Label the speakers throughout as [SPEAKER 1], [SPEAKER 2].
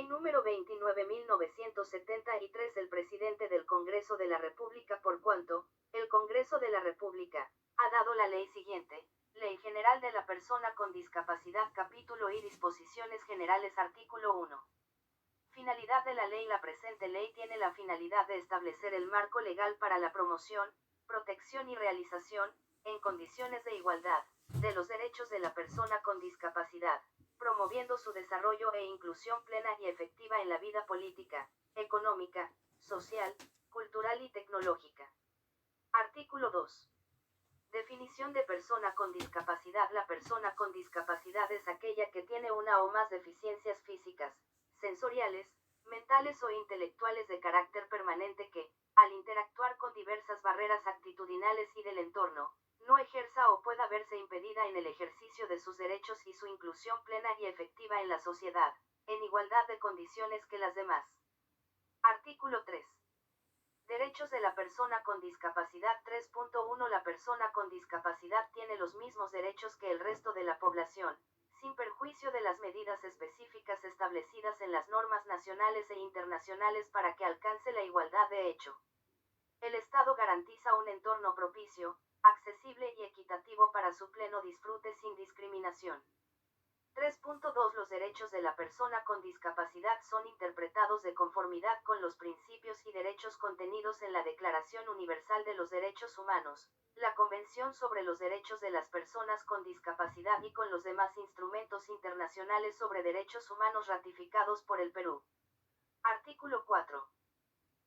[SPEAKER 1] número 29.973. El presidente del Congreso de la República, por cuanto, el Congreso de la República ha dado la ley siguiente: Ley General de la Persona con Discapacidad, capítulo y disposiciones generales, artículo 1. Finalidad de la ley. La presente ley tiene la finalidad de establecer el marco legal para la promoción, protección y realización, en condiciones de igualdad, de los derechos de la persona con discapacidad, promoviendo su desarrollo e inclusión plena y efectiva en la vida política, económica, social, cultural y tecnológica. Artículo 2. Definición de persona con discapacidad. La persona con discapacidad es aquella que tiene una o más deficiencias físicas, sensoriales, mentales o intelectuales de carácter permanente que, al interactuar con diversas barreras actitudinales y del entorno, no ejerza o pueda verse impedida en el ejercicio de sus derechos y su inclusión plena y efectiva en la sociedad, en igualdad de condiciones que las demás. Artículo 3. Derechos de la persona con discapacidad. 3.1. La persona con discapacidad tiene los mismos derechos que el resto de la población, sin perjuicio de las medidas específicas establecidas en las normas nacionales e internacionales para que alcance la igualdad de hecho. El Estado garantiza un entorno propicio, accesible y equitativo para su pleno disfrute sin discriminación. 3.2. Los derechos de la persona con discapacidad son interpretados de conformidad con los principios y derechos contenidos en la Declaración Universal de los Derechos Humanos, la Convención sobre los Derechos de las Personas con Discapacidad y con los demás instrumentos internacionales sobre derechos humanos ratificados por el Perú. Artículo 4.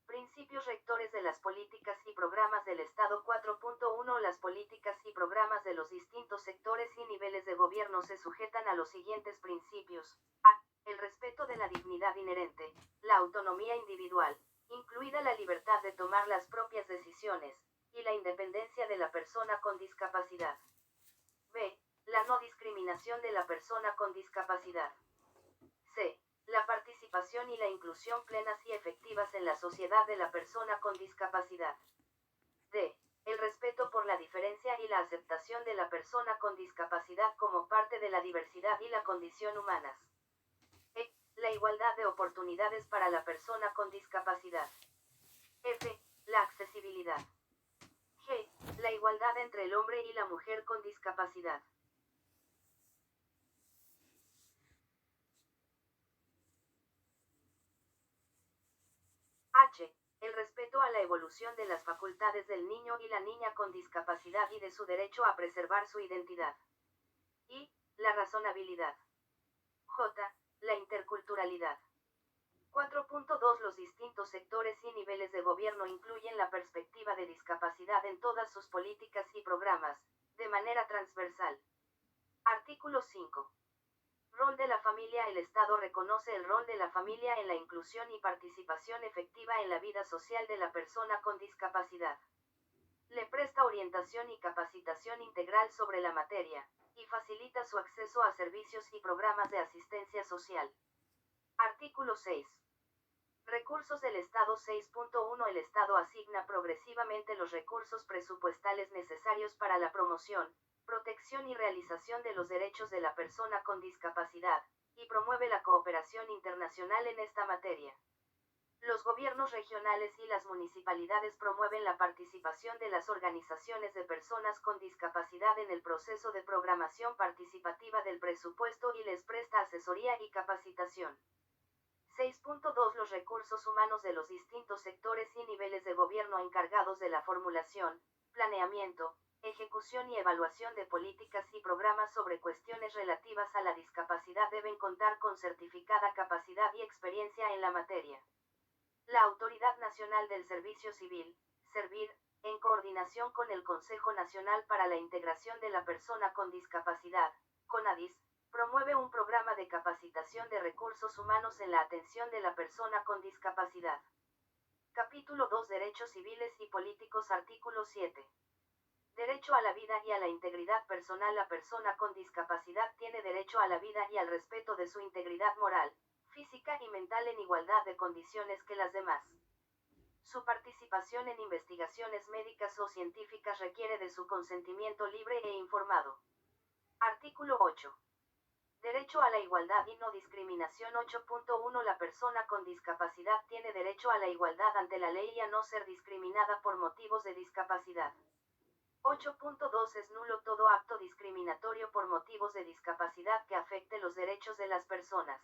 [SPEAKER 1] Principios rectores de las políticas y programas del Estado. 4.1. Las políticas y programas de los distintos sectores y niveles de gobierno se sujetan a los siguientes principios: a. El respeto de la dignidad inherente, la autonomía individual, incluida la libertad de tomar las propias decisiones, y la independencia de la persona con discapacidad. b. La no discriminación de la persona con discapacidad. c. La participación y la inclusión plenas y efectivas en la sociedad de la persona con discapacidad. d. El respeto por la diferencia y la aceptación de la persona con discapacidad como parte de la diversidad y la condición humanas. e. La igualdad de oportunidades para la persona con discapacidad. f. La accesibilidad. g. La igualdad entre el hombre y la mujer con discapacidad. H. El respeto a la evolución de las facultades del niño y la niña con discapacidad y de su derecho a preservar su identidad. I. La razonabilidad. J. La interculturalidad. 4.2. Los distintos sectores y niveles de gobierno incluyen la perspectiva de discapacidad en todas sus políticas y programas, de manera transversal. Artículo 5. Rol de la familia. El Estado reconoce el rol de la familia en la inclusión y participación efectiva en la vida social de la persona con discapacidad. Le presta orientación y capacitación integral sobre la materia, y facilita su acceso a servicios y programas de asistencia social. Artículo 6. Recursos del Estado. 6.1. El Estado asigna progresivamente los recursos presupuestales necesarios para la promoción, protección y realización de los derechos de la persona con discapacidad, y promueve la cooperación internacional en esta materia. Los gobiernos regionales y las municipalidades promueven la participación de las organizaciones de personas con discapacidad en el proceso de programación participativa del presupuesto y les presta asesoría y capacitación. 6.2. Los recursos humanos de los distintos sectores y niveles de gobierno encargados de la formulación, planeamiento, ejecución y evaluación de políticas y programas sobre cuestiones relativas a la discapacidad deben contar con certificada capacidad y experiencia en la materia. La Autoridad Nacional del Servicio Civil, SERVIR, en coordinación con el Consejo Nacional para la Integración de la Persona con Discapacidad, CONADIS, promueve un programa de capacitación de recursos humanos en la atención de la persona con discapacidad. Capítulo 2. Derechos civiles y políticos. Artículo 7. Derecho a la vida y a la integridad personal. La persona con discapacidad tiene derecho a la vida y al respeto de su integridad moral, física y mental en igualdad de condiciones que las demás. Su participación en investigaciones médicas o científicas requiere de su consentimiento libre e informado. Artículo 8. Derecho a la igualdad y no discriminación. 8.1 La persona con discapacidad tiene derecho a la igualdad ante la ley y a no ser discriminada por motivos de discapacidad. 8.2 Es nulo todo acto discriminatorio por motivos de discapacidad que afecte los derechos de las personas.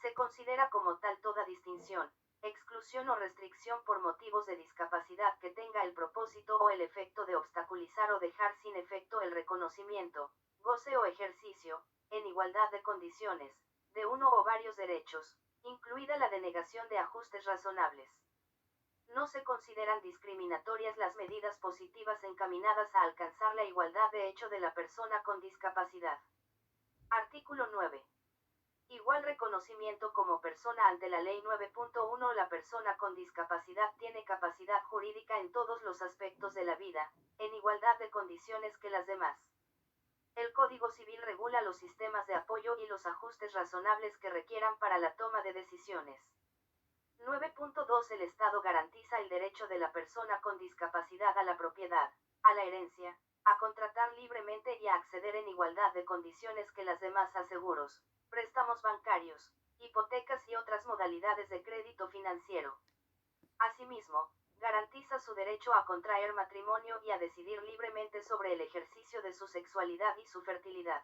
[SPEAKER 1] Se considera como tal toda distinción, exclusión o restricción por motivos de discapacidad que tenga el propósito o el efecto de obstaculizar o dejar sin efecto el reconocimiento, goce o ejercicio, en igualdad de condiciones, de uno o varios derechos, incluida la denegación de ajustes razonables. No se consideran discriminatorias las medidas positivas encaminadas a alcanzar la igualdad de hecho de la persona con discapacidad. Artículo 9. Igual reconocimiento como persona ante la ley. 9.1 La persona con discapacidad tiene capacidad jurídica en todos los aspectos de la vida, en igualdad de condiciones que las demás. El Código Civil regula los sistemas de apoyo y los ajustes razonables que requieran para la toma de decisiones. 9.2 El Estado garantiza el derecho de la persona con discapacidad a la propiedad, a la herencia, a contratar libremente y a acceder en igualdad de condiciones que las demás a seguros, préstamos bancarios, hipotecas y otras modalidades de crédito financiero. Asimismo, garantiza su derecho a contraer matrimonio y a decidir libremente sobre el ejercicio de su sexualidad y su fertilidad.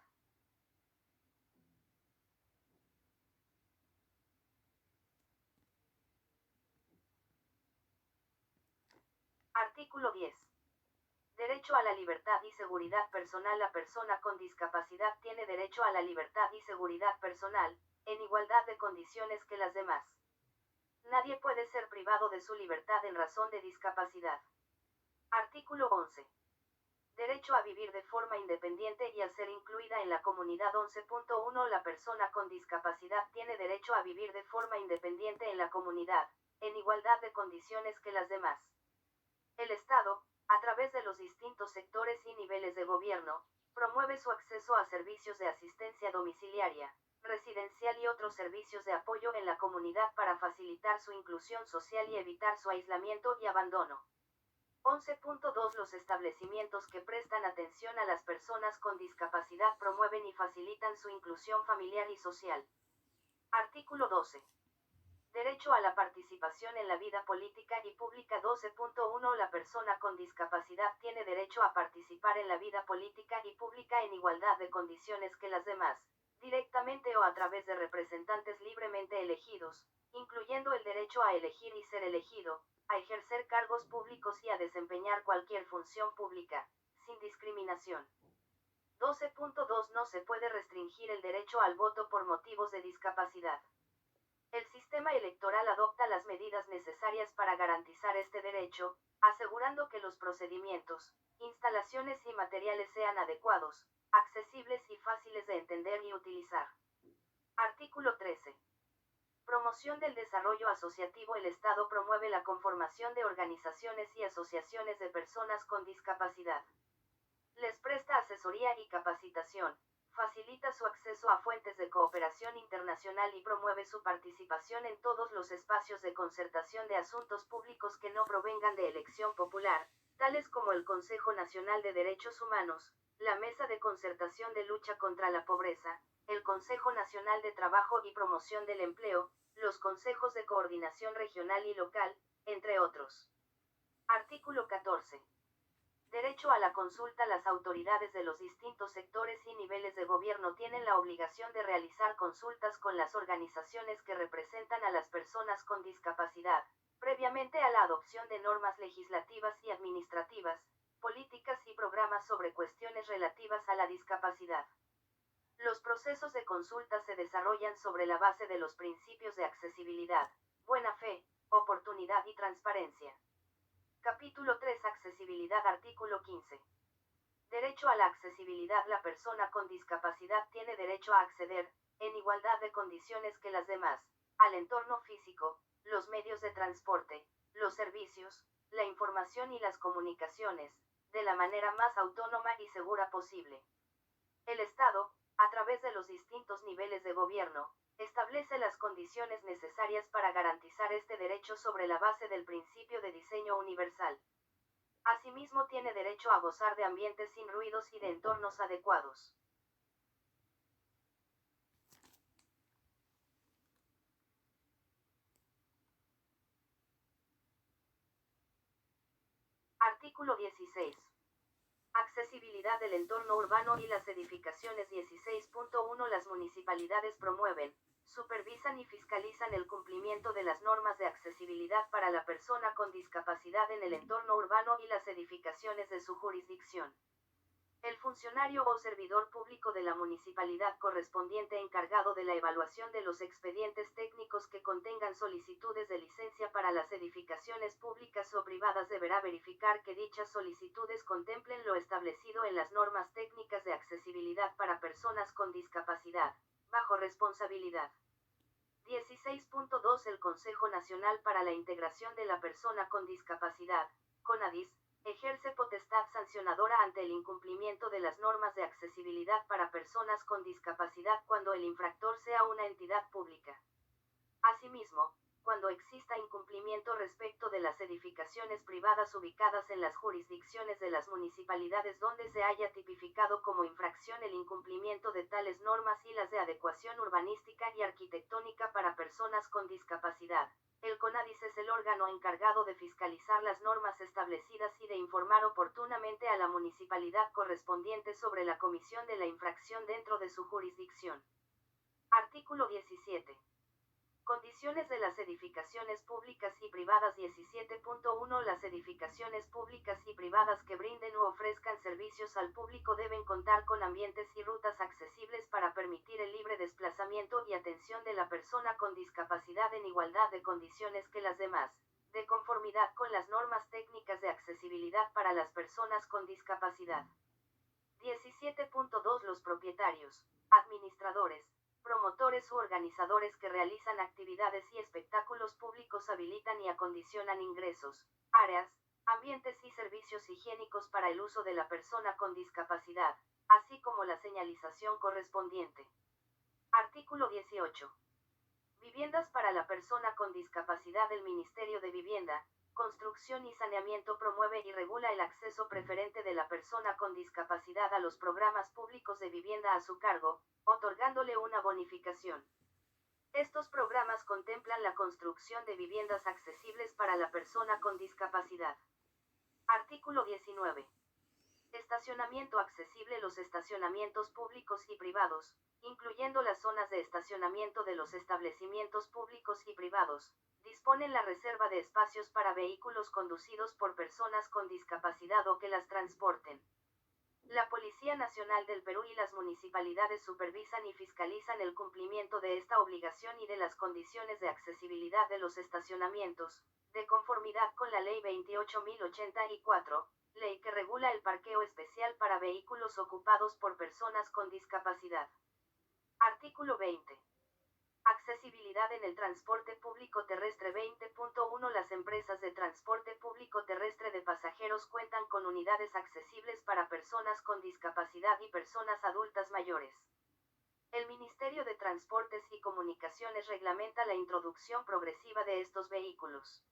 [SPEAKER 1] Artículo 10. Derecho a la libertad y seguridad personal. La persona con discapacidad tiene derecho a la libertad y seguridad personal, en igualdad de condiciones que las demás. Nadie puede ser privado de su libertad en razón de discapacidad. Artículo 11. Derecho a vivir de forma independiente y a ser incluida en la comunidad. 11.1 La persona con discapacidad tiene derecho a vivir de forma independiente en la comunidad, en igualdad de condiciones que las demás. El Estado, a través de los distintos sectores y niveles de gobierno, promueve su acceso a servicios de asistencia domiciliaria, residencial y otros servicios de apoyo en la comunidad para facilitar su inclusión social y evitar su aislamiento y abandono. 11.2 Los establecimientos que prestan atención a las personas con discapacidad promueven y facilitan su inclusión familiar y social. Artículo 12. Derecho a la participación en la vida política y pública. 12.1 La persona con discapacidad tiene derecho a participar en la vida política y pública en igualdad de condiciones que las demás, directamente o a través de representantes libremente elegidos, incluyendo el derecho a elegir y ser elegido, a ejercer cargos públicos y a desempeñar cualquier función pública, sin discriminación. 12.2 No se puede restringir el derecho al voto por motivos de discapacidad. El sistema electoral adopta las medidas necesarias para garantizar este derecho, asegurando que los procedimientos, instalaciones y materiales sean adecuados, accesibles y fáciles de entender y utilizar. Artículo 13. Promoción del desarrollo asociativo. El Estado promueve la conformación de organizaciones y asociaciones de personas con discapacidad. Les presta asesoría y capacitación, facilita su acceso a fuentes de cooperación internacional y promueve su participación en todos los espacios de concertación de asuntos públicos que no provengan de elección popular, tales como el Consejo Nacional de Derechos Humanos, la Mesa de Concertación de Lucha contra la Pobreza, el Consejo Nacional de Trabajo y Promoción del Empleo, los consejos de coordinación regional y local, entre otros. Artículo 14. Derecho a la consulta. Las autoridades de los distintos sectores y niveles de gobierno tienen la obligación de realizar consultas con las organizaciones que representan a las personas con discapacidad, previamente a la adopción de normas legislativas y administrativas, políticas y programas sobre cuestiones relativas a la discapacidad. Los procesos de consulta se desarrollan sobre la base de los principios de accesibilidad, buena fe, oportunidad y transparencia. Capítulo 3 Accesibilidad. Artículo 15. Derecho a la accesibilidad. La persona con discapacidad tiene derecho a acceder, en igualdad de condiciones que las demás, al entorno físico, los medios de transporte, los servicios, la información y las comunicaciones, de la manera más autónoma y segura posible. El Estado, a través de los distintos niveles de gobierno, establece las condiciones necesarias para garantizar este derecho sobre la base del principio de diseño universal. Asimismo tiene derecho a gozar de ambientes sin ruidos y de entornos adecuados. Artículo 16. Accesibilidad del entorno urbano y las edificaciones. 16.1. Las municipalidades promueven, supervisan y fiscalizan el cumplimiento de las normas de accesibilidad para la persona con discapacidad en el entorno urbano y las edificaciones de su jurisdicción. El funcionario o servidor público de la municipalidad correspondiente encargado de la evaluación de los expedientes técnicos que contengan solicitudes de licencia para las edificaciones públicas o privadas deberá verificar que dichas solicitudes contemplen lo establecido en las normas técnicas de accesibilidad para personas con discapacidad, bajo responsabilidad. 16.2. El Consejo Nacional para la Integración de la Persona con Discapacidad, CONADIS, ejerce potestad sancionadora ante el incumplimiento de las normas de accesibilidad para personas con discapacidad cuando el infractor sea una entidad pública. Asimismo, cuando exista incumplimiento respecto de las edificaciones privadas ubicadas en las jurisdicciones de las municipalidades donde se haya tipificado como infracción el incumplimiento de tales normas y las de adecuación urbanística y arquitectónica para personas con discapacidad, el CONADIS es el órgano encargado de fiscalizar las normas establecidas y de informar oportunamente a la municipalidad correspondiente sobre la comisión de la infracción dentro de su jurisdicción. Artículo 17. Condiciones de las edificaciones públicas y privadas. 17.1. Las edificaciones públicas y privadas que brinden u ofrezcan servicios al público deben contar con ambientes y rutas accesibles para permitir el libre desplazamiento y atención de la persona con discapacidad en igualdad de condiciones que las demás, de conformidad con las normas técnicas de accesibilidad para las personas con discapacidad. 17.2. Los propietarios, administradores, promotores u organizadores que realizan actividades y espectáculos públicos habilitan y acondicionan ingresos, áreas, ambientes y servicios higiénicos para el uso de la persona con discapacidad, así como la señalización correspondiente. Artículo 18. Viviendas para la persona con discapacidad. El Ministerio de Vivienda, Construcción y Saneamiento promueve y regula el acceso preferente de la persona con discapacidad a los programas públicos de vivienda a su cargo, otorgándole una bonificación. Estos programas contemplan la construcción de viviendas accesibles para la persona con discapacidad. Artículo 19. Estacionamiento accesible. Los estacionamientos públicos y privados, incluyendo las zonas de estacionamiento de los establecimientos públicos y privados, disponen la reserva de espacios para vehículos conducidos por personas con discapacidad o que las transporten. La Policía Nacional del Perú y las municipalidades supervisan y fiscalizan el cumplimiento de esta obligación y de las condiciones de accesibilidad de los estacionamientos, de conformidad con la Ley 28.084, ley que regula el parqueo especial para vehículos ocupados por personas con discapacidad. Artículo 20. Accesibilidad en el transporte público terrestre. 20.1. Las empresas de transporte público terrestre de pasajeros cuentan con unidades accesibles para personas con discapacidad y personas adultas mayores. El Ministerio de Transportes y Comunicaciones reglamenta la introducción progresiva de estos vehículos.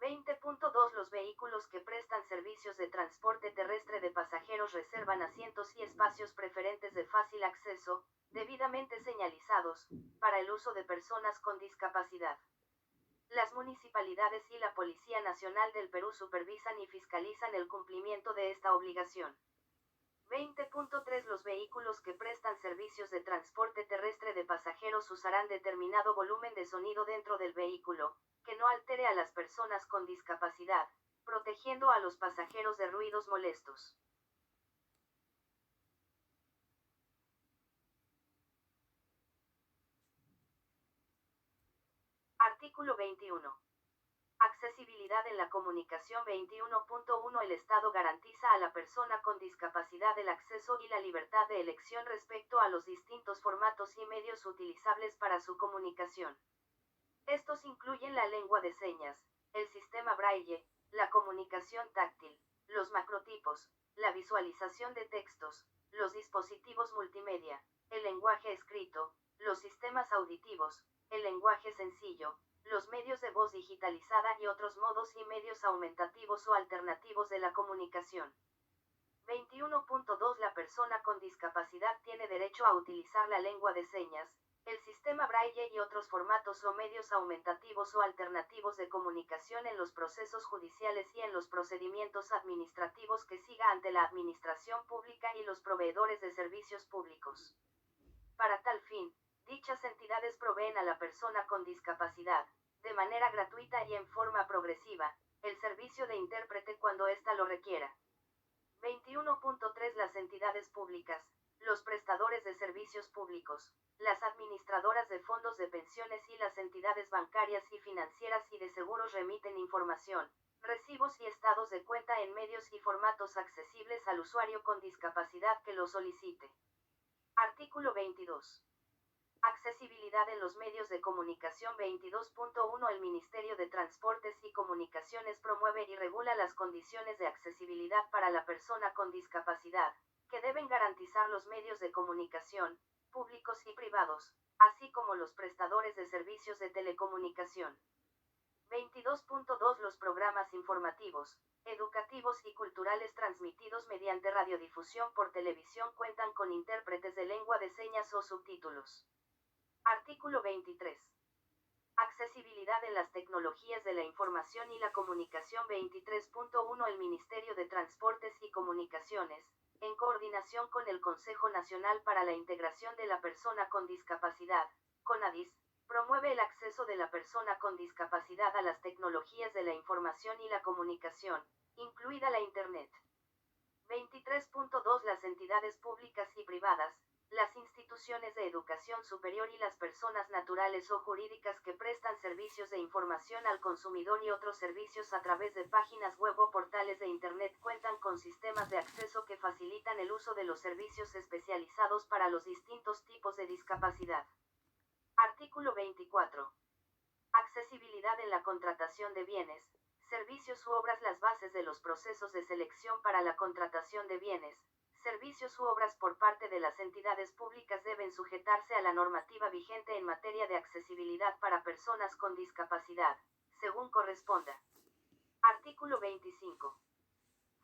[SPEAKER 1] 20.2. Los vehículos que prestan servicios de transporte terrestre de pasajeros reservan asientos y espacios preferentes de fácil acceso, debidamente señalizados, para el uso de personas con discapacidad. Las municipalidades y la Policía Nacional del Perú supervisan y fiscalizan el cumplimiento de esta obligación. 20.3. Los vehículos que prestan servicios de transporte terrestre de pasajeros usarán determinado volumen de sonido dentro del vehículo, que no altere a las personas con discapacidad, protegiendo a los pasajeros de ruidos molestos. Artículo 21. Accesibilidad en la comunicación. 21.1. El Estado garantiza a la persona con discapacidad el acceso y la libertad de elección respecto a los distintos formatos y medios utilizables para su comunicación. Estos incluyen la lengua de señas, el sistema braille, la comunicación táctil, los macrotipos, la visualización de textos, los dispositivos multimedia, el lenguaje escrito, los sistemas auditivos, el lenguaje sencillo, los medios de voz digitalizada y otros modos y medios aumentativos o alternativos de la comunicación. 21.2. La persona con discapacidad tiene derecho a utilizar la lengua de señas, El sistema Braille y otros formatos o medios aumentativos o alternativos de comunicación en los procesos judiciales y en los procedimientos administrativos que siga ante la administración pública y los proveedores de servicios públicos. Para tal fin, dichas entidades proveen a la persona con discapacidad, de manera gratuita y en forma progresiva, el servicio de intérprete cuando ésta lo requiera. 21.3 Las entidades públicas, los prestadores de servicios públicos, las administradoras de fondos de pensiones y las entidades bancarias y financieras y de seguros remiten información, recibos y estados de cuenta en medios y formatos accesibles al usuario con discapacidad que lo solicite. Artículo 22. Accesibilidad en los medios de comunicación. 22.1 El Ministerio de Transportes y Comunicaciones promueve y regula las condiciones de accesibilidad para la persona con discapacidad, que deben garantizar los medios de comunicación, públicos y privados, así como los prestadores de servicios de telecomunicación. 22.2 Los programas informativos, educativos y culturales transmitidos mediante radiodifusión por televisión cuentan con intérpretes de lengua de señas o subtítulos. Artículo 23. Accesibilidad en las tecnologías de la información y la comunicación. 23.1 El Ministerio de Transportes y Comunicaciones, en coordinación con el Consejo Nacional para la Integración de la Persona con Discapacidad, CONADIS, promueve el acceso de la persona con discapacidad a las tecnologías de la información y la comunicación, incluida la Internet. 23.2 Las entidades públicas y privadas, las instituciones de educación superior y las personas naturales o jurídicas que prestan servicios de información al consumidor y otros servicios a través de páginas web o portales de Internet cuentan con sistemas de acceso que facilitan el uso de los servicios especializados para los distintos tipos de discapacidad. Artículo 24. Accesibilidad en la contratación de bienes, servicios u obras. Las bases de los procesos de selección para la contratación de bienes, servicios u obras por parte de las entidades públicas deben sujetarse a la normativa vigente en materia de accesibilidad para personas con discapacidad, según corresponda. Artículo 25.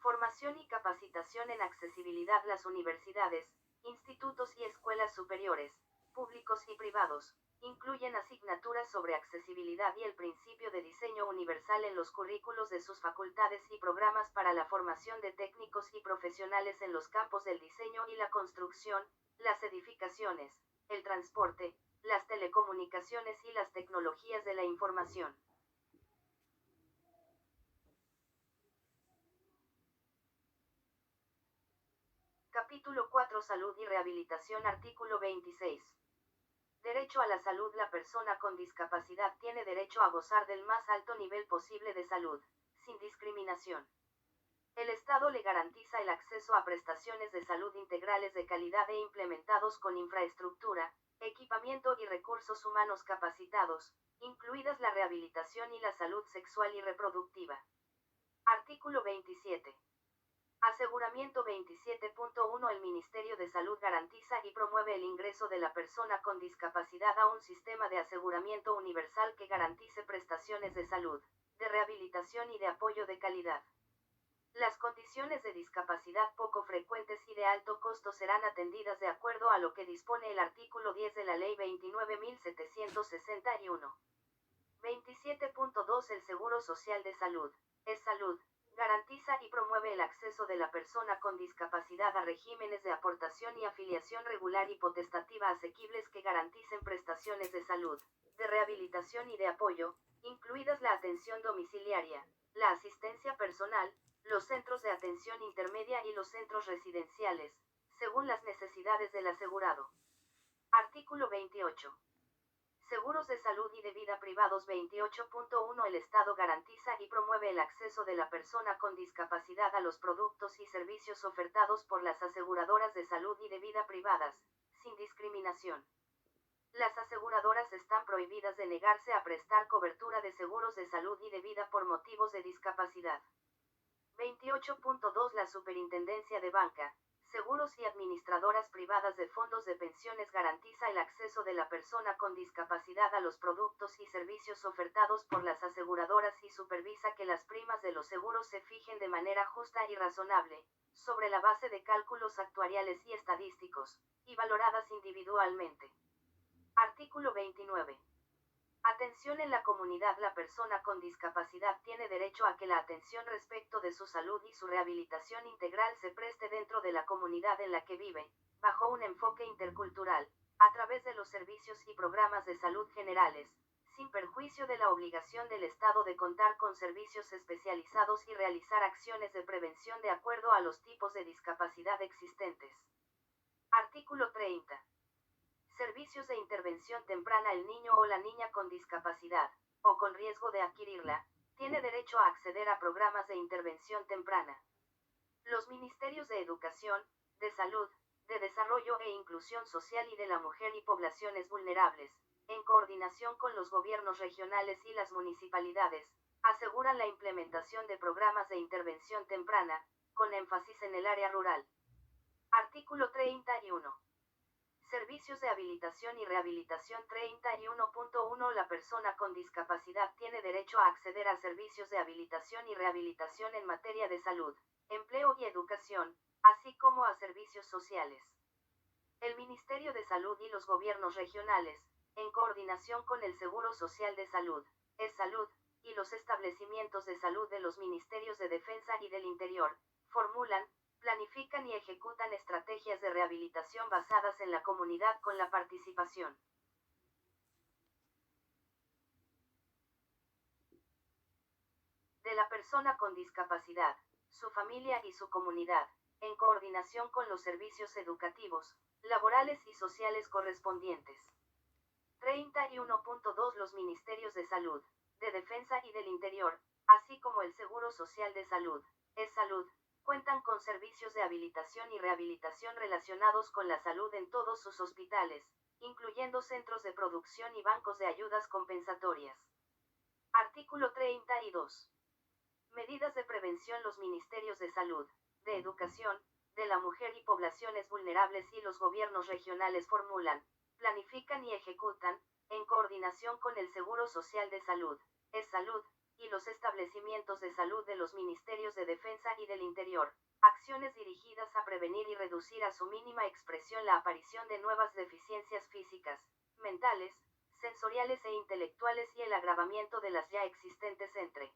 [SPEAKER 1] Formación y capacitación en accesibilidad. Las universidades, institutos y escuelas superiores, públicos y privados, incluyen asignaturas sobre accesibilidad y el principio de diseño universal en los currículos de sus facultades y programas para la formación de técnicos y profesionales en los campos del diseño y la construcción, las edificaciones, el transporte, las telecomunicaciones y las tecnologías de la información. Capítulo 4 Salud y rehabilitación. Artículo 26. Derecho a la salud. La persona con discapacidad tiene derecho a gozar del más alto nivel posible de salud, sin discriminación. El Estado le garantiza el acceso a prestaciones de salud integrales de calidad e implementados con infraestructura, equipamiento y recursos humanos capacitados, incluidas la rehabilitación y la salud sexual y reproductiva. Artículo 27. Aseguramiento. 27.1 El Ministerio de Salud garantiza y promueve el ingreso de la persona con discapacidad a un sistema de aseguramiento universal que garantice prestaciones de salud, de rehabilitación y de apoyo de calidad. Las condiciones de discapacidad poco frecuentes y de alto costo serán atendidas de acuerdo a lo que dispone el artículo 10 de la Ley 29.761. 27.2 El Seguro Social de Salud, es salud, garantiza y promueve el acceso de la persona con discapacidad a regímenes de aportación y afiliación regular y potestativa asequibles que garanticen prestaciones de salud, de rehabilitación y de apoyo, incluidas la atención domiciliaria, la asistencia personal, los centros de atención intermedia y los centros residenciales, según las necesidades del asegurado. Artículo 28. Seguros de salud y de vida privados. 28.1 El Estado garantiza y promueve el acceso de la persona con discapacidad a los productos y servicios ofertados por las aseguradoras de salud y de vida privadas, sin discriminación. Las aseguradoras están prohibidas de negarse a prestar cobertura de seguros de salud y de vida por motivos de discapacidad. 28.2 La Superintendencia de Banca, Seguros y Administradoras Privadas de Fondos de Pensiones garantiza el acceso de la persona con discapacidad a los productos y servicios ofertados por las aseguradoras y supervisa que las primas de los seguros se fijen de manera justa y razonable, sobre la base de cálculos actuariales y estadísticos, y valoradas individualmente. Artículo 29. Atención en la comunidad. La persona con discapacidad tiene derecho a que la atención respecto de su salud y su rehabilitación integral se preste dentro de la comunidad en la que vive, bajo un enfoque intercultural, a través de los servicios y programas de salud generales, sin perjuicio de la obligación del Estado de contar con servicios especializados y realizar acciones de prevención de acuerdo a los tipos de discapacidad existentes. Artículo 30. Servicios de intervención temprana. El niño o la niña con discapacidad, o con riesgo de adquirirla, tiene derecho a acceder a programas de intervención temprana. Los Ministerios de Educación, de Salud, de Desarrollo e Inclusión Social y de la Mujer y Poblaciones Vulnerables, en coordinación con los gobiernos regionales y las municipalidades, aseguran la implementación de programas de intervención temprana, con énfasis en el área rural. Artículo 31. Servicios de habilitación y rehabilitación. 31.1. La persona con discapacidad tiene derecho a acceder a servicios de habilitación y rehabilitación en materia de salud, empleo y educación, así como a servicios sociales. El Ministerio de Salud y los gobiernos regionales, en coordinación con el Seguro Social de Salud, Salud, y los establecimientos de salud de los Ministerios de Defensa y del Interior, formulan, planifican y ejecutan estrategias de rehabilitación basadas en la comunidad con la participación de la persona con discapacidad, su familia y su comunidad, en coordinación con los servicios educativos, laborales y sociales correspondientes. 31.2. Los Ministerios de Salud, de Defensa y del Interior, así como el Seguro Social de Salud, Salud, cuentan con servicios de habilitación y rehabilitación relacionados con la salud en todos sus hospitales, incluyendo centros de producción y bancos de ayudas compensatorias. Artículo 32. Medidas de prevención. Los Ministerios de Salud, de Educación, de la Mujer y Poblaciones Vulnerables y los gobiernos regionales formulan, planifican y ejecutan, en coordinación con el Seguro Social de Salud, Salud, y los establecimientos de salud de los Ministerios de Defensa y del Interior, acciones dirigidas a prevenir y reducir a su mínima expresión la aparición de nuevas deficiencias físicas, mentales, sensoriales e intelectuales y el agravamiento de las ya existentes entre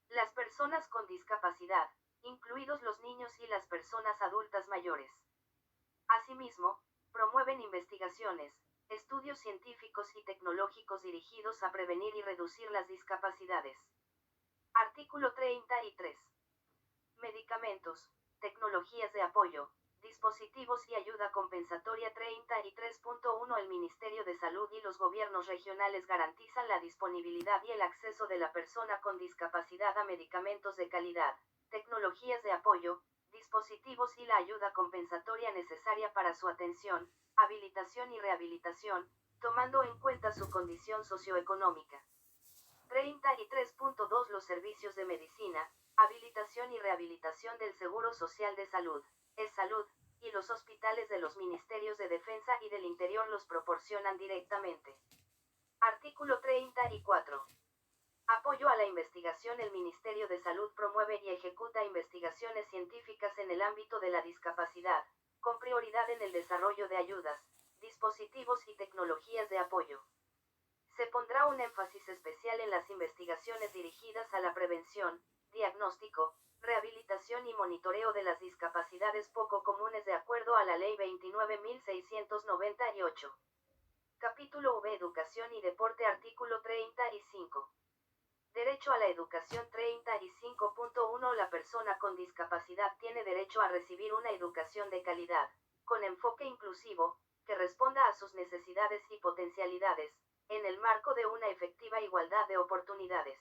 [SPEAKER 1] las personas con discapacidad, incluidos los niños y las personas adultas mayores. Asimismo, promueven investigaciones, estudios científicos y tecnológicos dirigidos a prevenir y reducir las discapacidades. Artículo 33. Medicamentos, tecnologías de apoyo, dispositivos y ayuda compensatoria. 33.1. El Ministerio de Salud y los gobiernos regionales garantizan la disponibilidad y el acceso de la persona con discapacidad a medicamentos de calidad, tecnologías de apoyo, dispositivos y la ayuda compensatoria necesaria para su atención, habilitación y rehabilitación, tomando en cuenta su condición socioeconómica. 33.2. Los servicios de medicina, habilitación y rehabilitación del Seguro Social de Salud, Salud, y los hospitales de los Ministerios de Defensa y del Interior los proporcionan directamente. Artículo 34. Apoyo a la investigación. El Ministerio de Salud promueve y ejecuta investigaciones científicas en el ámbito de la discapacidad, con prioridad en el desarrollo de ayudas, dispositivos y tecnologías de apoyo. Se pondrá un énfasis especial en las investigaciones dirigidas a la prevención, diagnóstico, rehabilitación y monitoreo de las discapacidades poco comunes de acuerdo a la Ley 29.698. Capítulo V. Educación y Deporte. Artículo 35. Derecho a la educación. 35.1. La persona con discapacidad tiene derecho a recibir una educación de calidad, con enfoque inclusivo, que responda a sus necesidades y potencialidades, en el marco de una efectiva igualdad de oportunidades.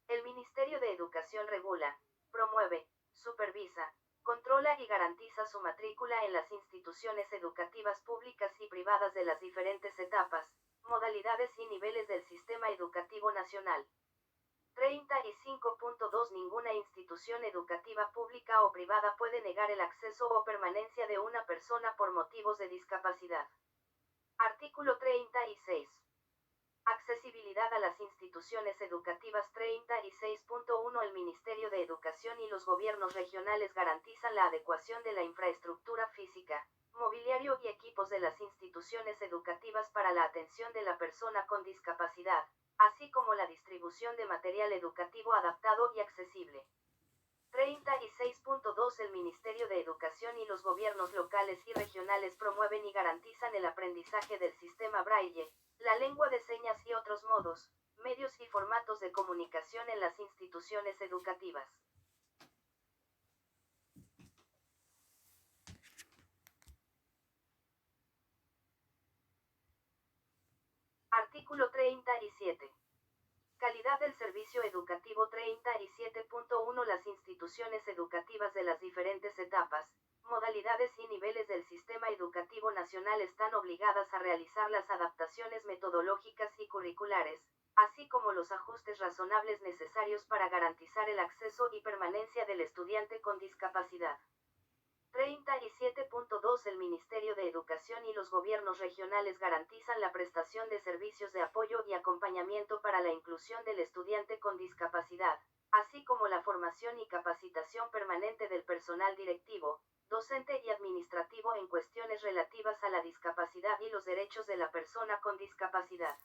[SPEAKER 1] El Ministerio de Educación regula, promueve, supervisa, controla y garantiza su matrícula en las instituciones educativas públicas y privadas de las diferentes etapas, modalidades y niveles del sistema educativo nacional. 35.2. Ninguna institución educativa pública o privada puede negar el acceso o permanencia de una persona por motivos de discapacidad. Artículo 36. Accesibilidad a las instituciones educativas. 36.1. El Ministerio de Educación y los gobiernos regionales garantizan la adecuación de la infraestructura física, mobiliario y equipos de las instituciones educativas para la atención de la persona con discapacidad, así como la distribución de material educativo adaptado y accesible. 36.2 El Ministerio de Educación y los gobiernos locales y regionales promueven y garantizan el aprendizaje del sistema Braille, la lengua de señas y otros modos, medios y formatos de comunicación en las instituciones educativas. Artículo 37. Calidad del servicio educativo. 37.1 Las instituciones educativas de las diferentes etapas, modalidades y niveles del sistema educativo nacional están obligadas a realizar las adaptaciones metodológicas y curriculares, así como los ajustes razonables necesarios para garantizar el acceso y permanencia del estudiante con discapacidad. 37.2 El Ministerio de Educación y los gobiernos regionales garantizan la prestación de servicios de apoyo y acompañamiento para la inclusión del estudiante con discapacidad, así como la formación y capacitación permanente del personal directivo, docente y administrativo en cuestiones relativas a la discapacidad y los derechos de la persona con discapacidad.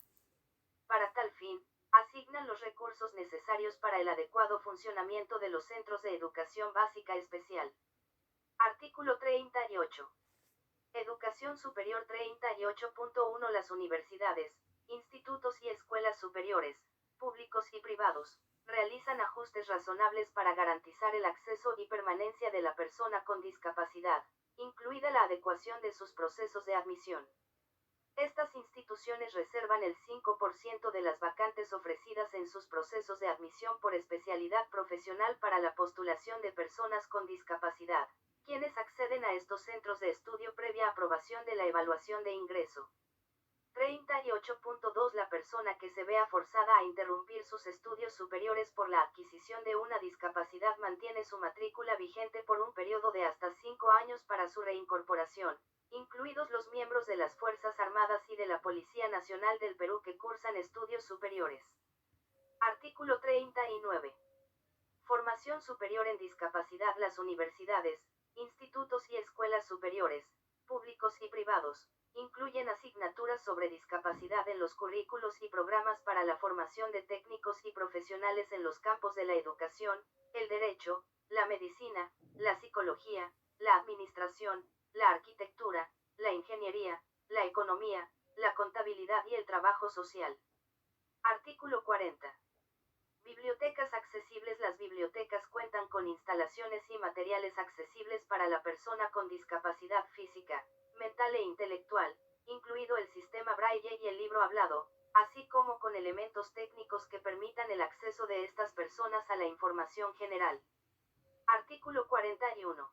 [SPEAKER 1] Para tal fin, asignan los recursos necesarios para el adecuado funcionamiento de los centros de educación básica especial. Artículo 38. Educación superior. 38.1 Las universidades, institutos y escuelas superiores, públicos y privados, realizan ajustes razonables para garantizar el acceso y permanencia de la persona con discapacidad, incluida la adecuación de sus procesos de admisión. Estas instituciones reservan el 5% de las vacantes ofrecidas en sus procesos de admisión por especialidad profesional para la postulación de personas con discapacidad, quienes acceden a estos centros de estudio previa aprobación de la evaluación de ingreso. 38.2 La persona que se vea forzada a interrumpir sus estudios superiores por la adquisición de una discapacidad mantiene su matrícula vigente por un periodo de hasta 5 años para su reincorporación, incluidos los miembros de las Fuerzas Armadas y de la Policía Nacional del Perú que cursan estudios superiores. Artículo 39. Formación superior en discapacidad. Las universidades, institutos y escuelas superiores, públicos y privados, incluyen asignaturas sobre discapacidad en los currículos y programas para la formación de técnicos y profesionales en los campos de la educación, el derecho, la medicina, la psicología, la administración, la arquitectura, la ingeniería, la economía, la contabilidad y el trabajo social. Artículo 40. Bibliotecas accesibles. Las bibliotecas cuentan con instalaciones y materiales accesibles para la persona con discapacidad física, mental e intelectual, incluido el sistema Braille y el libro hablado, así como con elementos técnicos que permitan el acceso de estas personas a la información general. Artículo 41.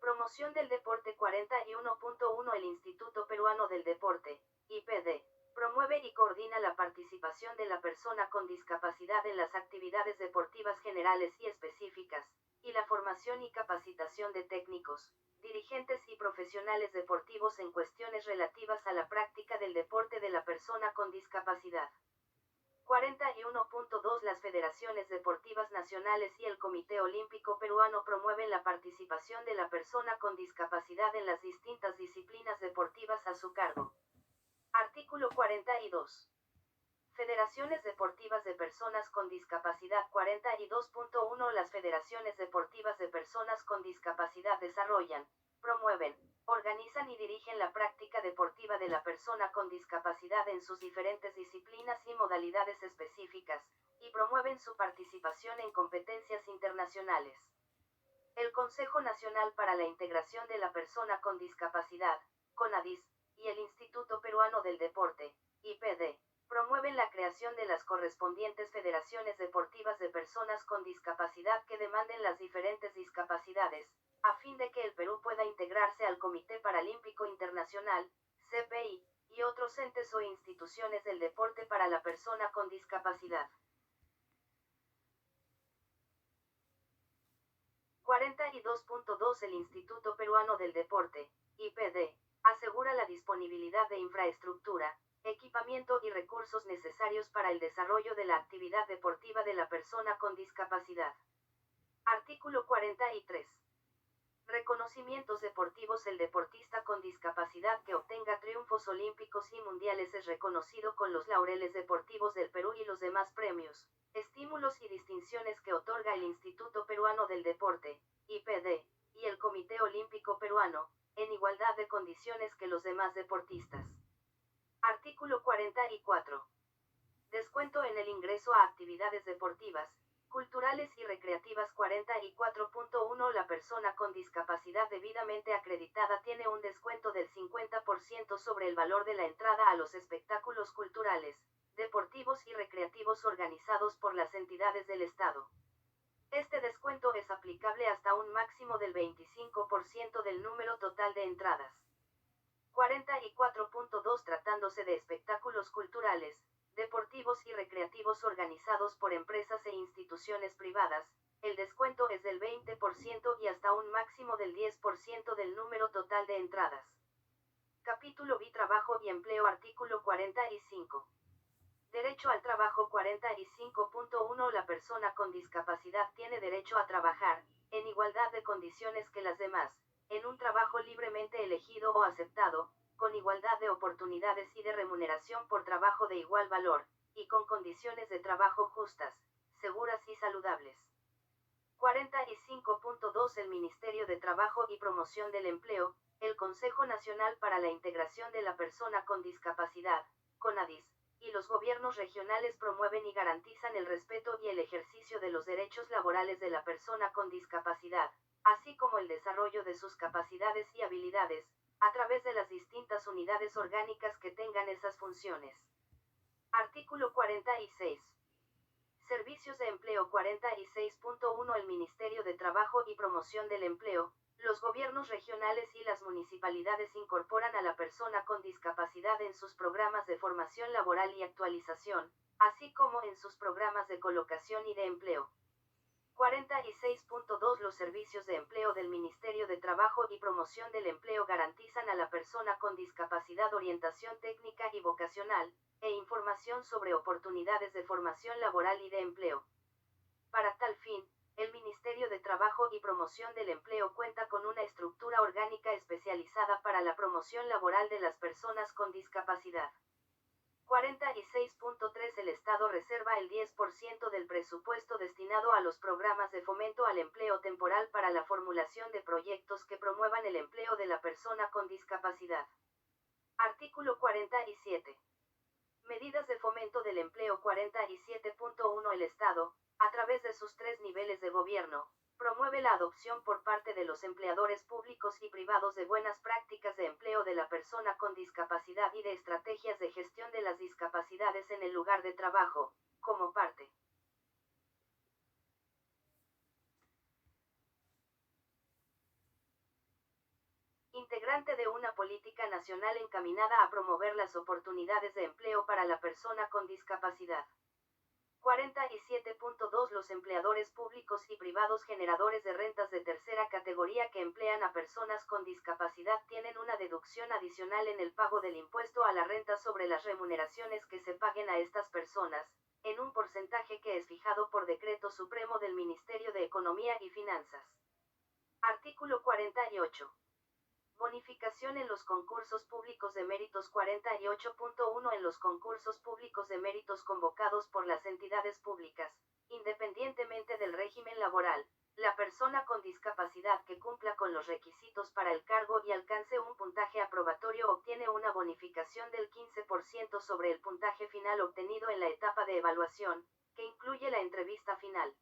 [SPEAKER 1] Promoción del deporte. 41.1 El Instituto Peruano del Deporte, IPD, promueve y coordina la participación de la persona con discapacidad en las actividades deportivas generales y específicas, y la formación y capacitación de técnicos, dirigentes y profesionales deportivos en cuestiones relativas a la práctica del deporte de la persona con discapacidad. 41.2 Las federaciones deportivas nacionales y el Comité Olímpico Peruano promueven la participación de la persona con discapacidad en las distintas disciplinas deportivas a su cargo. Artículo 42. Federaciones deportivas de personas con discapacidad. 42.1 Las federaciones deportivas de personas con discapacidad desarrollan, promueven, organizan y dirigen la práctica deportiva de la persona con discapacidad en sus diferentes disciplinas y modalidades específicas, y promueven su participación en competencias internacionales. El Consejo Nacional para la Integración de la Persona con Discapacidad, CONADIS, y el Instituto Peruano del Deporte, IPD, promueven la creación de las correspondientes federaciones deportivas de personas con discapacidad que demanden las diferentes discapacidades, a fin de que el Perú pueda integrarse al Comité Paralímpico Internacional, CPI, y otros entes o instituciones del deporte para la persona con discapacidad. 42.2 El Instituto Peruano del Deporte, IPD, asegura la disponibilidad de infraestructura, equipamiento y recursos necesarios para el desarrollo de la actividad deportiva de la persona con discapacidad. Artículo 43. Reconocimientos deportivos. El deportista con discapacidad que obtenga triunfos olímpicos y mundiales es reconocido con los laureles deportivos del Perú y los demás premios, estímulos y distinciones que otorga el Instituto Peruano del Deporte, IPD, y el Comité Olímpico Peruano, en igualdad de condiciones que los demás deportistas. Artículo 44. Descuento en el ingreso a actividades deportivas, culturales y recreativas. 44.1 La persona con discapacidad debidamente acreditada tiene un descuento del 50% sobre el valor de la entrada a los espectáculos culturales, deportivos y recreativos organizados por las entidades del Estado. Este descuento es aplicable hasta un máximo del 25% del número total de entradas. 44.2 Tratándose de espectáculos culturales, deportivos y recreativos organizados por empresas e instituciones privadas, el descuento es del 20% y hasta un máximo del 10% del número total de entradas. Capítulo B. Trabajo y empleo. Artículo 45. Derecho al trabajo. 45.1 La persona con discapacidad tiene derecho a trabajar, en igualdad de condiciones que las demás, en un trabajo libremente elegido o aceptado, con igualdad de oportunidades y de remuneración por trabajo de igual valor, y con condiciones de trabajo justas, seguras y saludables. 45.2 El Ministerio de Trabajo y Promoción del Empleo, el Consejo Nacional para la Integración de la Persona con Discapacidad, CONADIS, y los gobiernos regionales promueven y garantizan el respeto y el ejercicio de los derechos laborales de la persona con discapacidad, así como el desarrollo de sus capacidades y habilidades, a través de las distintas unidades orgánicas que tengan esas funciones. Artículo 46. Servicios de empleo. 46.1 El Ministerio de Trabajo y Promoción del Empleo, los gobiernos regionales y las municipalidades incorporan a la persona con discapacidad en sus programas de formación laboral y actualización, así como en sus programas de colocación y de empleo. 46.2 Los servicios de empleo del Ministerio de Trabajo y Promoción del Empleo garantizan a la persona con discapacidad orientación técnica y vocacional, e información sobre oportunidades de formación laboral y de empleo. Para tal fin, el Ministerio de Trabajo y Promoción del Empleo cuenta con una estructura orgánica especializada para la promoción laboral de las personas con discapacidad. 46.3 El Estado reserva el 10% del presupuesto destinado a los programas de fomento al empleo temporal para la formulación de proyectos que promuevan el empleo de la persona con discapacidad. Artículo 47. Medidas de fomento del empleo. 47.1 El Estado, a través de sus tres niveles de gobierno, promueve la adopción por parte de los empleadores públicos y privados de buenas prácticas de empleo de la persona con discapacidad y de estrategias de gestión de las discapacidades en el lugar de trabajo, como parte integrante de una política nacional encaminada a promover las oportunidades de empleo para la persona con discapacidad. 47.2 Los empleadores públicos y privados generadores de rentas de tercera categoría que emplean a personas con discapacidad tienen una deducción adicional en el pago del impuesto a la renta sobre las remuneraciones que se paguen a estas personas, en un porcentaje que es fijado por decreto supremo del Ministerio de Economía y Finanzas. Artículo 48. Bonificación en los concursos públicos de méritos. 48.1 En los concursos públicos de méritos convocados por las entidades públicas, independientemente del régimen laboral, la persona con discapacidad que cumpla con los requisitos para el cargo y alcance un puntaje aprobatorio obtiene una bonificación del 15% sobre el puntaje final obtenido en la etapa de evaluación, que incluye la entrevista final.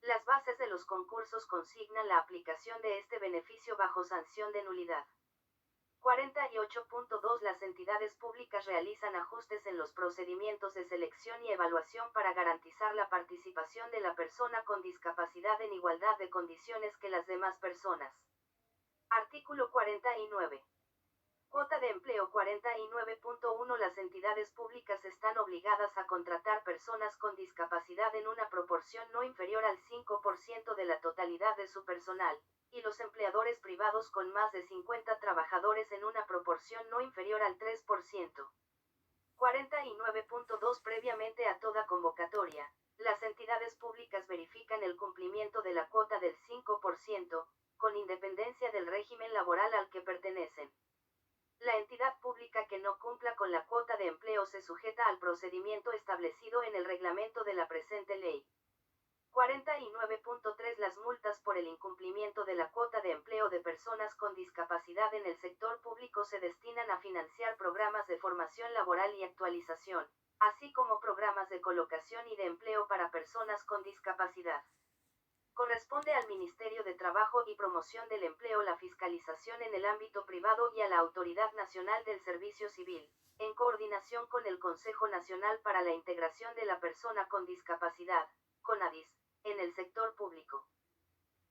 [SPEAKER 1] Las bases de los concursos consignan la aplicación de este beneficio bajo sanción de nulidad. 48.2 Las entidades públicas realizan ajustes en los procedimientos de selección y evaluación para garantizar la participación de la persona con discapacidad en igualdad de condiciones que las demás personas. Artículo 49. Cuota de empleo. 49.1 Las entidades públicas están obligadas a contratar personas con discapacidad en una proporción no inferior al 5% de la totalidad de su personal, y los empleadores privados con más de 50 trabajadores en una proporción no inferior al 3%. 49.2 Previamente a toda convocatoria, las entidades públicas verifican el cumplimiento de la cuota del 5%, con independencia del régimen laboral al que pertenecen. La entidad pública que no cumpla con la cuota de empleo se sujeta al procedimiento establecido en el reglamento de la presente ley. 49.3 Las multas por el incumplimiento de la cuota de empleo de personas con discapacidad en el sector público se destinan a financiar programas de formación laboral y actualización, así como programas de colocación y de empleo para personas con discapacidad. Corresponde al Ministerio de Trabajo y Promoción del Empleo la fiscalización en el ámbito privado y a la Autoridad Nacional del Servicio Civil, en coordinación con el Consejo Nacional para la Integración de la Persona con Discapacidad, CONADIS, en el sector público.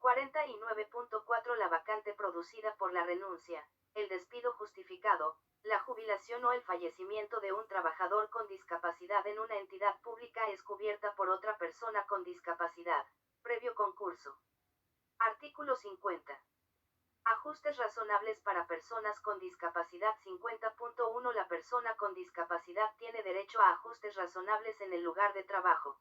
[SPEAKER 1] 49.4 La vacante producida por la renuncia, el despido justificado, la jubilación o el fallecimiento de un trabajador con discapacidad en una entidad pública es cubierta por otra persona con discapacidad, previo concurso. Artículo 50. Ajustes razonables para personas con discapacidad. 50.1 La persona con discapacidad tiene derecho a ajustes razonables en el lugar de trabajo.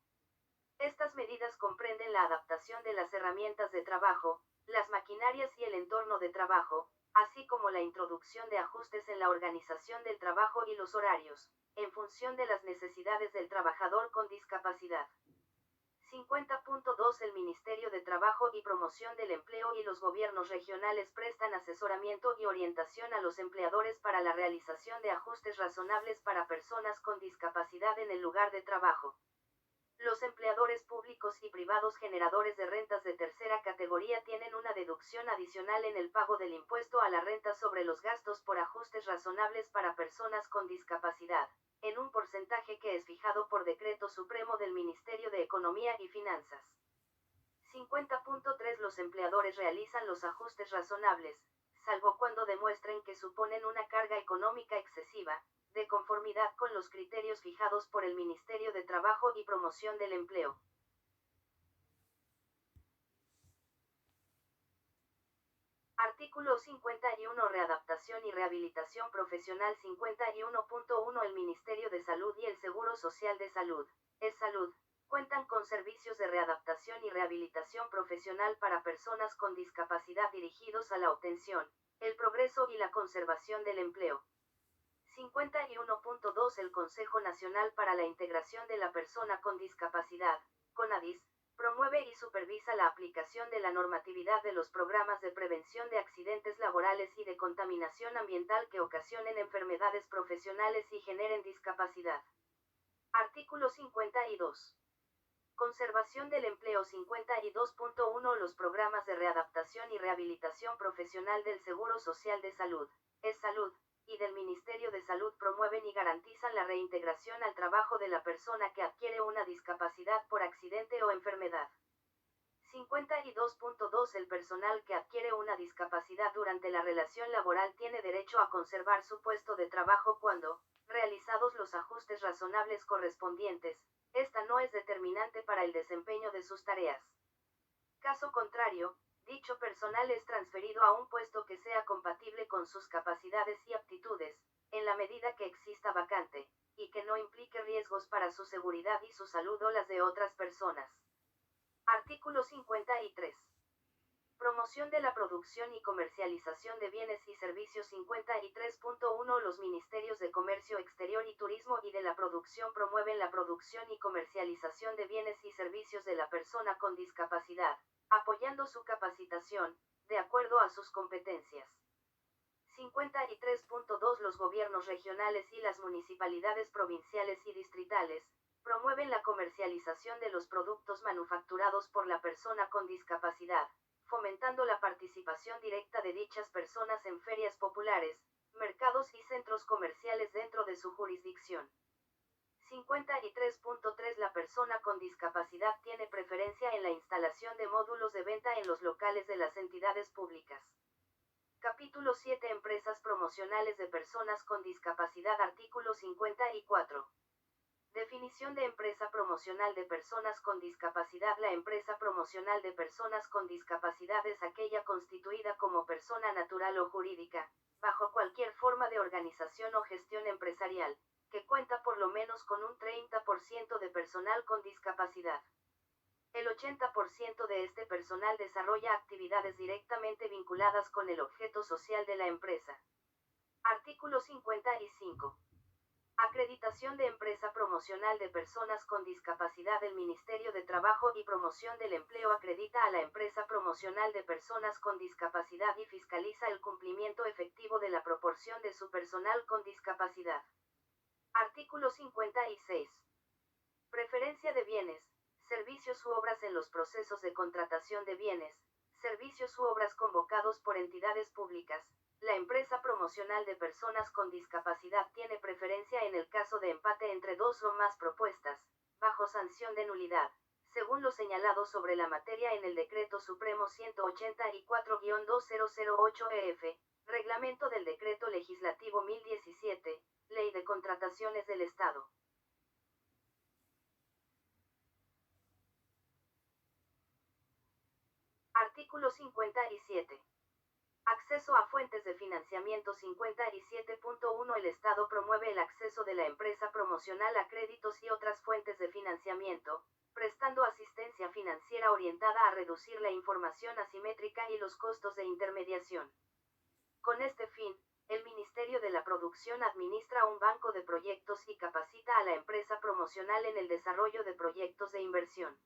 [SPEAKER 1] Estas medidas comprenden la adaptación de las herramientas de trabajo, las maquinarias y el entorno de trabajo, así como la introducción de ajustes en la organización del trabajo y los horarios, en función de las necesidades del trabajador con discapacidad. 50.2 El Ministerio de Trabajo y Promoción del Empleo y los gobiernos regionales prestan asesoramiento y orientación a los empleadores para la realización de ajustes razonables para personas con discapacidad en el lugar de trabajo. Los empleadores públicos y privados generadores de rentas de tercera categoría tienen una deducción adicional en el pago del impuesto a la renta sobre los gastos por ajustes razonables para personas con discapacidad, en un porcentaje que es fijado por decreto supremo del Ministerio de Economía y Finanzas. 50.3 Los empleadores realizan los ajustes razonables, salvo cuando demuestren que suponen una carga económica excesiva, de conformidad con los criterios fijados por el Ministerio de Trabajo y Promoción del Empleo. Artículo 51 Readaptación y rehabilitación profesional. 51.1 El Ministerio de Salud y el Seguro Social de Salud, Salud, cuentan con servicios de readaptación y rehabilitación profesional para personas con discapacidad dirigidos a la obtención, el progreso y la conservación del empleo. 51.2 El Consejo Nacional para la Integración de la Persona con Discapacidad, CONADIS, promueve y supervisa la aplicación de la normatividad de los programas de prevención de accidentes laborales y de contaminación ambiental que ocasionen enfermedades profesionales y generen discapacidad. Artículo 52. Conservación del empleo. 52.1 Los programas de readaptación y rehabilitación profesional del Seguro Social de Salud, Salud, y del Ministerio de Salud promueven y garantizan la reintegración al trabajo de la persona que adquiere una discapacidad por accidente o enfermedad. 52.2 El personal que adquiere una discapacidad durante la relación laboral tiene derecho a conservar su puesto de trabajo cuando, realizados los ajustes razonables correspondientes, esta no es determinante para el desempeño de sus tareas. Caso contrario, dicho personal es transferido a un puesto que sea compatible con sus capacidades y aptitudes, en la medida que exista vacante, y que no implique riesgos para su seguridad y su salud o las de otras personas. Artículo 53. Promoción de la producción y comercialización de bienes y servicios. 53.1 Los Ministerios de Comercio Exterior y Turismo y de la Producción promueven la producción y comercialización de bienes y servicios de la persona con discapacidad, apoyando su capacitación, de acuerdo a sus competencias. 53.2 Los gobiernos regionales y las municipalidades provinciales y distritales, promueven la comercialización de los productos manufacturados por la persona con discapacidad, fomentando la participación directa de dichas personas en ferias populares, mercados y centros comerciales dentro de su jurisdicción. 53.3 La persona con discapacidad tiene preferencia en la instalación de módulos de venta en los locales de las entidades públicas. Capítulo 7 Empresas promocionales de personas con discapacidad. Artículo 54. Definición de empresa promocional de personas con discapacidad. La empresa promocional de personas con discapacidad es aquella constituida como persona natural o jurídica, bajo cualquier forma de organización o gestión empresarial, que cuenta por lo menos con un 30% de personal con discapacidad. El 80% de este personal desarrolla actividades directamente vinculadas con el objeto social de la empresa. Artículo 55. Acreditación de empresa promocional de personas con discapacidad. El Ministerio de Trabajo y Promoción del Empleo acredita a la empresa promocional de personas con discapacidad y fiscaliza el cumplimiento efectivo de la proporción de su personal con discapacidad. Artículo 56. Preferencia de bienes, servicios u obras en los procesos de contratación de bienes, servicios u obras convocados por entidades públicas. La empresa promocional de personas con discapacidad tiene preferencia en el caso de empate entre dos o más propuestas, bajo sanción de nulidad, según lo señalado sobre la materia en el Decreto Supremo 184-2008-EF, Reglamento del Decreto Legislativo 1017, Ley de Contrataciones del Estado. Artículo 57. Acceso a fuentes de financiamiento. 57.1. El Estado promueve el acceso de la empresa promocional a créditos y otras fuentes de financiamiento, prestando asistencia financiera orientada a reducir la información asimétrica y los costos de intermediación. Con este fin, el Ministerio de la Producción administra un banco de proyectos y capacita a la empresa promocional en el desarrollo de proyectos de inversión.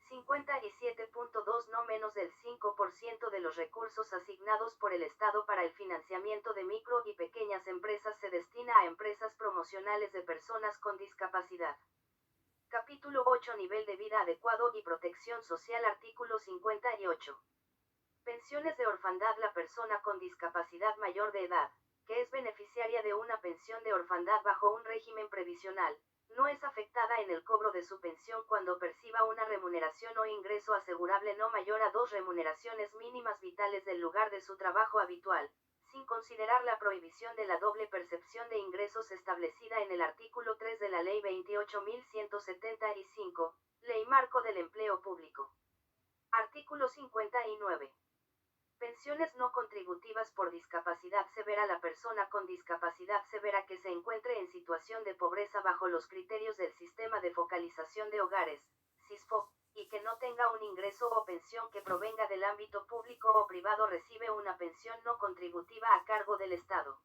[SPEAKER 1] 57.2. No menos del 5% de los recursos asignados por el Estado para el financiamiento de micro y pequeñas empresas se destina a empresas promocionales de personas con discapacidad. Capítulo 8. Nivel de vida adecuado y protección social. Artículo 58. Pensiones de orfandad. La persona con discapacidad mayor de edad, que es beneficiaria de una pensión de orfandad bajo un régimen previsional, no es afectada en el cobro de su pensión cuando perciba una remuneración o ingreso asegurable no mayor a 2 remuneraciones mínimas vitales del lugar de su trabajo habitual, sin considerar la prohibición de la doble percepción de ingresos establecida en el artículo 3 de la Ley 28.175, Ley Marco del Empleo Público. Artículo 59. Pensiones no contributivas por discapacidad severa. La persona con discapacidad severa que se encuentre en situación de pobreza bajo los criterios del Sistema de Focalización de Hogares, SISFO, y que no tenga un ingreso o pensión que provenga del ámbito público o privado recibe una pensión no contributiva a cargo del Estado.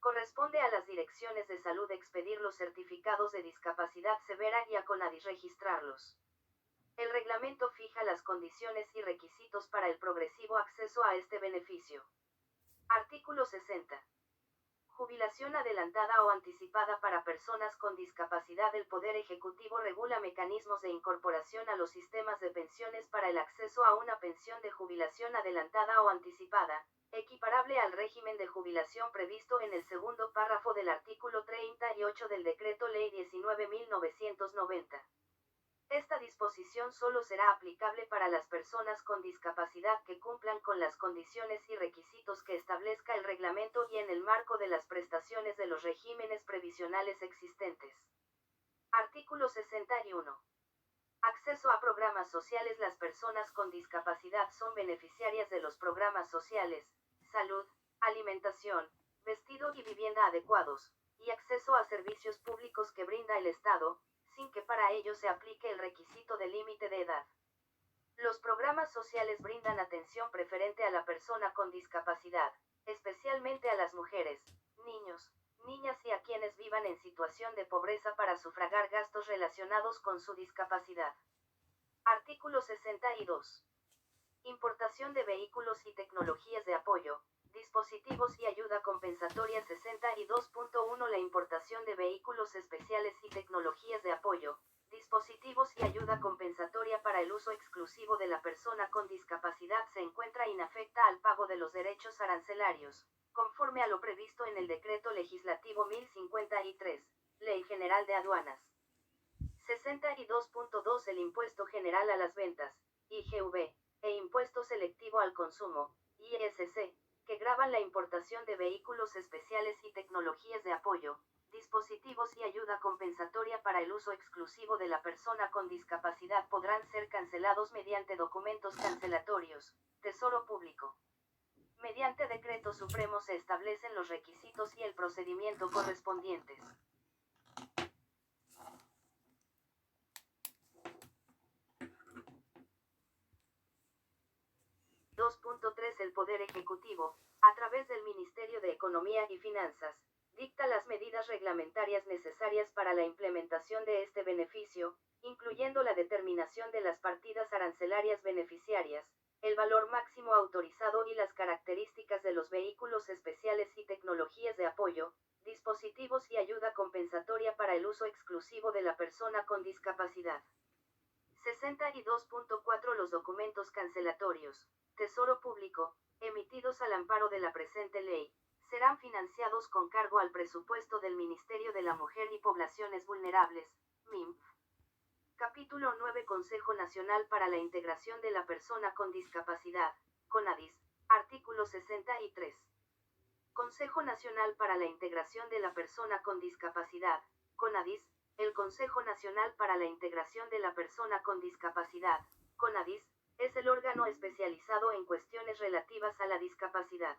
[SPEAKER 1] Corresponde a las direcciones de salud expedir los certificados de discapacidad severa y a CONADIS registrarlos. El reglamento fija las condiciones y requisitos para el progresivo acceso a este beneficio. Artículo 60. Jubilación adelantada o anticipada para personas con discapacidad. El Poder Ejecutivo regula mecanismos de incorporación a los sistemas de pensiones para el acceso a una pensión de jubilación adelantada o anticipada, equiparable al régimen de jubilación previsto en el segundo párrafo del artículo 38 del Decreto Ley 19.990. Esta disposición solo será aplicable para las personas con discapacidad que cumplan con las condiciones y requisitos que establezca el reglamento y en el marco de las prestaciones de los regímenes previsionales existentes. Artículo 61. Acceso a programas sociales. Las personas con discapacidad son beneficiarias de los programas sociales, salud, alimentación, vestido y vivienda adecuados, y acceso a servicios públicos que brinda el Estado, sin que para ello se aplique el requisito de límite de edad. Los programas sociales brindan atención preferente a la persona con discapacidad, especialmente a las mujeres, niños, niñas y a quienes vivan en situación de pobreza para sufragar gastos relacionados con su discapacidad. Artículo 62. Importación de vehículos y tecnologías de apoyo, dispositivos y ayuda compensatoria. 62.1. La importación de vehículos especiales y tecnologías de apoyo, dispositivos y ayuda compensatoria para el uso exclusivo de la persona con discapacidad se encuentra inafecta al pago de los derechos arancelarios, conforme a lo previsto en el Decreto Legislativo 1053, Ley General de Aduanas. 62.2. El Impuesto General a las Ventas, IGV, e Impuesto Selectivo al Consumo, ISC, que gravan la importación de vehículos especiales y tecnologías de apoyo, dispositivos y ayuda compensatoria para el uso exclusivo de la persona con discapacidad podrán ser cancelados mediante documentos cancelatorios, Tesoro Público. Mediante decreto supremo se establecen los requisitos y el procedimiento correspondientes. el Poder Ejecutivo, a través del Ministerio de Economía y Finanzas, dicta las medidas reglamentarias necesarias para la implementación de este beneficio, incluyendo la determinación de las partidas arancelarias beneficiarias, el valor máximo autorizado y las características de los vehículos especiales y tecnologías de apoyo, dispositivos y ayuda compensatoria para el uso exclusivo de la persona con discapacidad. 62.4 Los documentos cancelatorios, Tesoro Público, emitidos al amparo de la presente ley, serán financiados con cargo al presupuesto del Ministerio de la Mujer y Poblaciones Vulnerables, MIMP. Capítulo 9 Consejo Nacional para la Integración de la Persona con Discapacidad, CONADIS, artículo 63. Consejo Nacional para la Integración de la Persona con Discapacidad, CONADIS. El Consejo Nacional para la Integración de la Persona con Discapacidad, CONADIS, es el órgano especializado en cuestiones relativas a la discapacidad.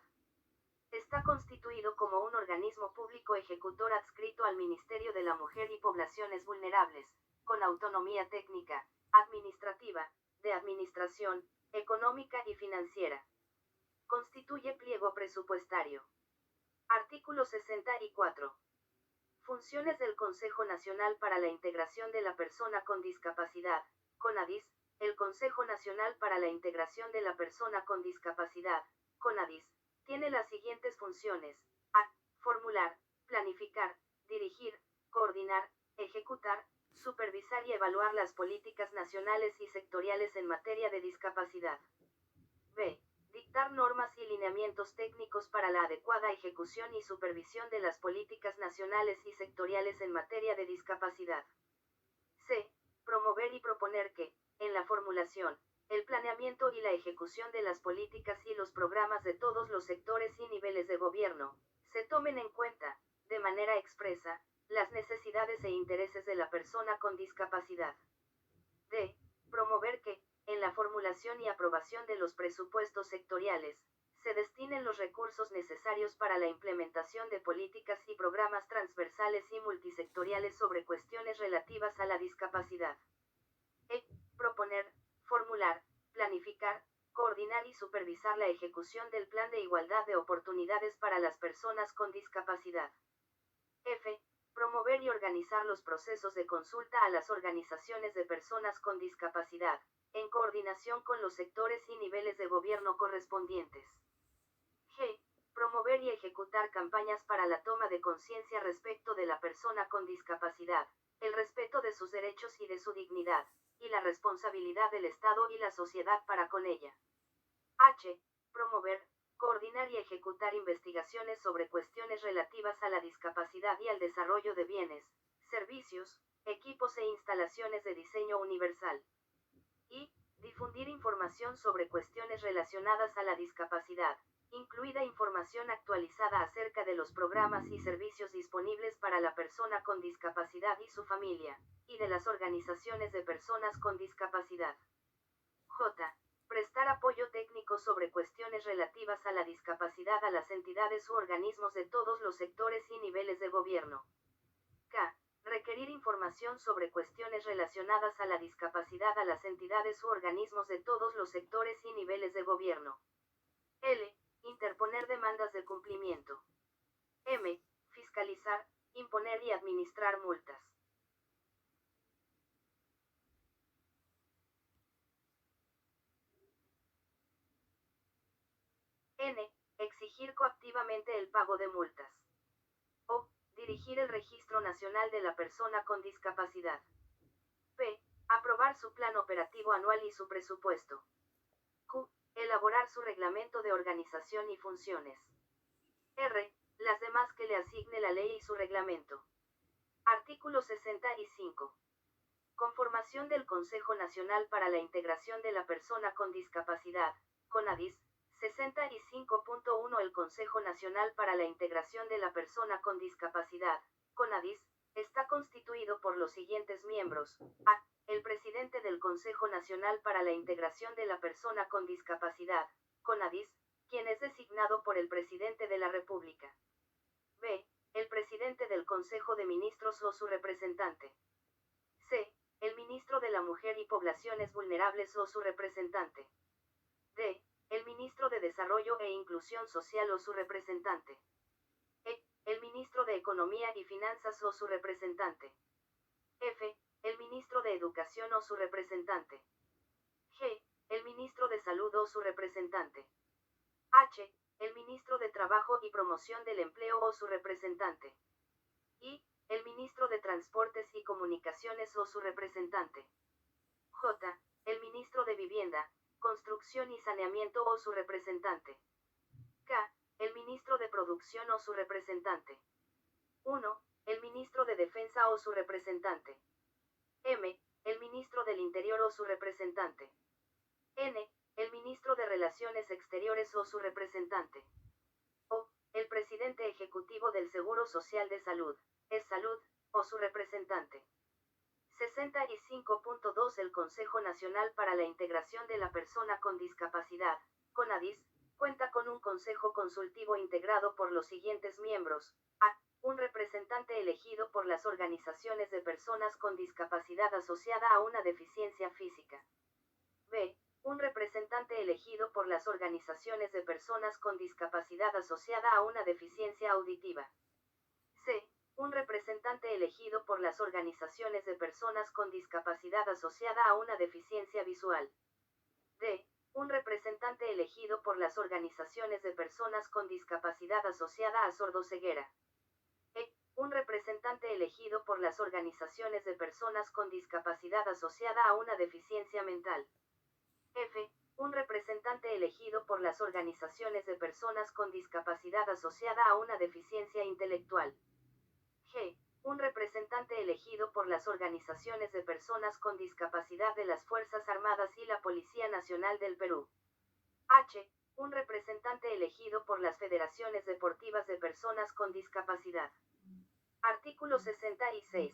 [SPEAKER 1] Está constituido como un organismo público ejecutor adscrito al Ministerio de la Mujer y Poblaciones Vulnerables, con autonomía técnica, administrativa, de administración, económica y financiera. Constituye pliego presupuestario. Artículo 64. Funciones del Consejo Nacional para la Integración de la Persona con Discapacidad, CONADIS. El Consejo Nacional para la Integración de la Persona con Discapacidad, CONADIS, tiene las siguientes funciones: a. Formular, planificar, dirigir, coordinar, ejecutar, supervisar y evaluar las políticas nacionales y sectoriales en materia de discapacidad. b. Dictar normas y lineamientos técnicos para la adecuada ejecución y supervisión de las políticas nacionales y sectoriales en materia de discapacidad. c. Promover y proponer que, en la formulación, el planeamiento y la ejecución de las políticas y los programas de todos los sectores y niveles de gobierno, se tomen en cuenta, de manera expresa, las necesidades e intereses de la persona con discapacidad. d. Promover que, en la formulación y aprobación de los presupuestos sectoriales, se destinen los recursos necesarios para la implementación de políticas y programas transversales y multisectoriales sobre cuestiones relativas a la discapacidad. e. Proponer, formular, planificar, coordinar y supervisar la ejecución del Plan de Igualdad de Oportunidades para las personas con discapacidad. f. Promover y organizar los procesos de consulta a las organizaciones de personas con discapacidad, en coordinación con los sectores y niveles de gobierno correspondientes. g. Promover y ejecutar campañas para la toma de conciencia respecto de la persona con discapacidad, el respeto de sus derechos y de su dignidad, y la responsabilidad del Estado y la sociedad para con ella. h. Promover, coordinar y ejecutar investigaciones sobre cuestiones relativas a la discapacidad y al desarrollo de bienes, servicios, equipos e instalaciones de diseño universal. y difundir información sobre cuestiones relacionadas a la discapacidad, incluida información actualizada acerca de los programas y servicios disponibles para la persona con discapacidad y su familia, y de las organizaciones de personas con discapacidad. j. Prestar apoyo técnico sobre cuestiones relativas a la discapacidad a las entidades u organismos de todos los sectores y niveles de gobierno. k. Requerir información sobre cuestiones relacionadas a la discapacidad a las entidades u organismos de todos los sectores y niveles de gobierno. l. Interponer demandas de cumplimiento. m. Fiscalizar, imponer y administrar multas. n. Exigir coactivamente el pago de multas. o. Dirigir el Registro Nacional de la Persona con Discapacidad. p. Aprobar su plan operativo anual y su presupuesto. q. Elaborar su reglamento de organización y funciones. r. Las demás que le asigne la ley y su reglamento. Artículo 65. Conformación del Consejo Nacional para la Integración de la Persona con Discapacidad, CONADIS. 65.1 El Consejo Nacional para la Integración de la Persona con Discapacidad, CONADIS, está constituido por los siguientes miembros. A. El presidente del Consejo Nacional para la Integración de la Persona con Discapacidad, CONADIS, quien es designado por el presidente de la República. B. El presidente del Consejo de Ministros o su representante. C. El ministro de la Mujer y Poblaciones Vulnerables o su representante. D. el ministro de Desarrollo e Inclusión Social o su representante. E. El ministro de Economía y Finanzas o su representante. F. El ministro de Educación o su representante. G. El ministro de Salud o su representante. H. El ministro de Trabajo y Promoción del Empleo o su representante. I. El ministro de Transportes y Comunicaciones o su representante. J. El ministro de Vivienda, Construcción y Saneamiento o su representante. K. El ministro de Producción o su representante. 1. El ministro de Defensa o su representante. M. El ministro del Interior o su representante. N. El ministro de Relaciones Exteriores o su representante. O. El presidente ejecutivo del Seguro Social de Salud, Salud, o su representante. 65.2 El Consejo Nacional para la Integración de la Persona con Discapacidad, CONADIS, cuenta con un consejo consultivo integrado por los siguientes miembros. A. Un representante elegido por las organizaciones de personas con discapacidad asociada a una deficiencia física. B. Un representante elegido por las organizaciones de personas con discapacidad asociada a una deficiencia auditiva. C. Un representante elegido por las organizaciones de personas con discapacidad asociada a una deficiencia visual. D. Un representante elegido por las organizaciones de personas con discapacidad asociada a sordoceguera. E. Un representante elegido por las organizaciones de personas con discapacidad asociada a una deficiencia mental. F. Un representante elegido por las organizaciones de personas con discapacidad asociada a una deficiencia intelectual. G. Un representante elegido por las organizaciones de personas con discapacidad de las Fuerzas Armadas y la Policía Nacional del Perú. H. Un representante elegido por las federaciones deportivas de personas con discapacidad. Artículo 66.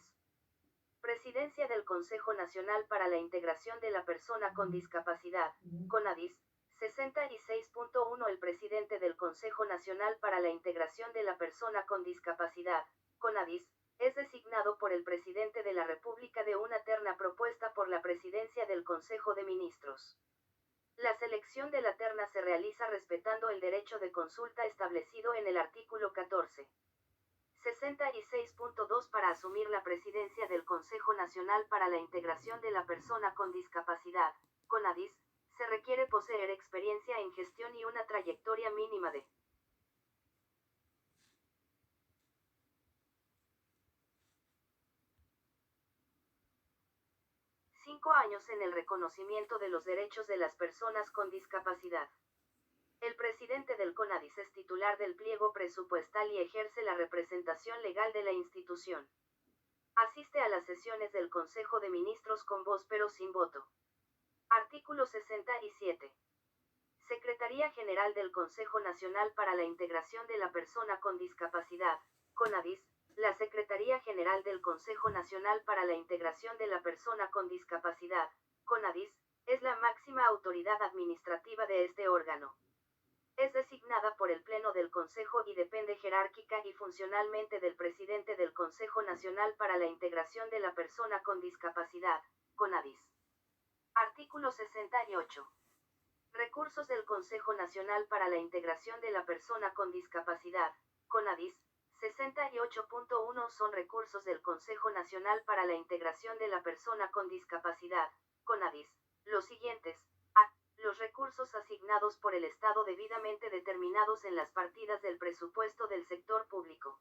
[SPEAKER 1] Presidencia del Consejo Nacional para la Integración de la Persona con Discapacidad, CONADIS. 66.1 El presidente del Consejo Nacional para la Integración de la Persona con Discapacidad, CONADIS, es designado por el presidente de la República de una terna propuesta por la Presidencia del Consejo de Ministros. La selección de la terna se realiza respetando el derecho de consulta establecido en el artículo 14. 66.2 Para asumir la presidencia del Consejo Nacional para la Integración de la Persona con Discapacidad, CONADIS, se requiere poseer experiencia en gestión y una trayectoria mínima de 5 años en el reconocimiento de los derechos de las personas con discapacidad. El presidente del CONADIS es titular del pliego presupuestal y ejerce la representación legal de la institución. Asiste a las sesiones del Consejo de Ministros con voz pero sin voto. Artículo 67. Secretaría General del Consejo Nacional para la Integración de la Persona con Discapacidad, CONADIS. La Secretaría General del Consejo Nacional para la Integración de la Persona con Discapacidad, CONADIS, es la máxima autoridad administrativa de este órgano. Es designada por el Pleno del Consejo y depende jerárquica y funcionalmente del presidente del Consejo Nacional para la Integración de la Persona con Discapacidad, CONADIS. Artículo 68. Recursos del Consejo Nacional para la Integración de la Persona con Discapacidad, CONADIS. 68.1 Son recursos del Consejo Nacional para la Integración de la Persona con Discapacidad, CONADIS, los siguientes. A. Los recursos asignados por el Estado debidamente determinados en las partidas del presupuesto del sector público.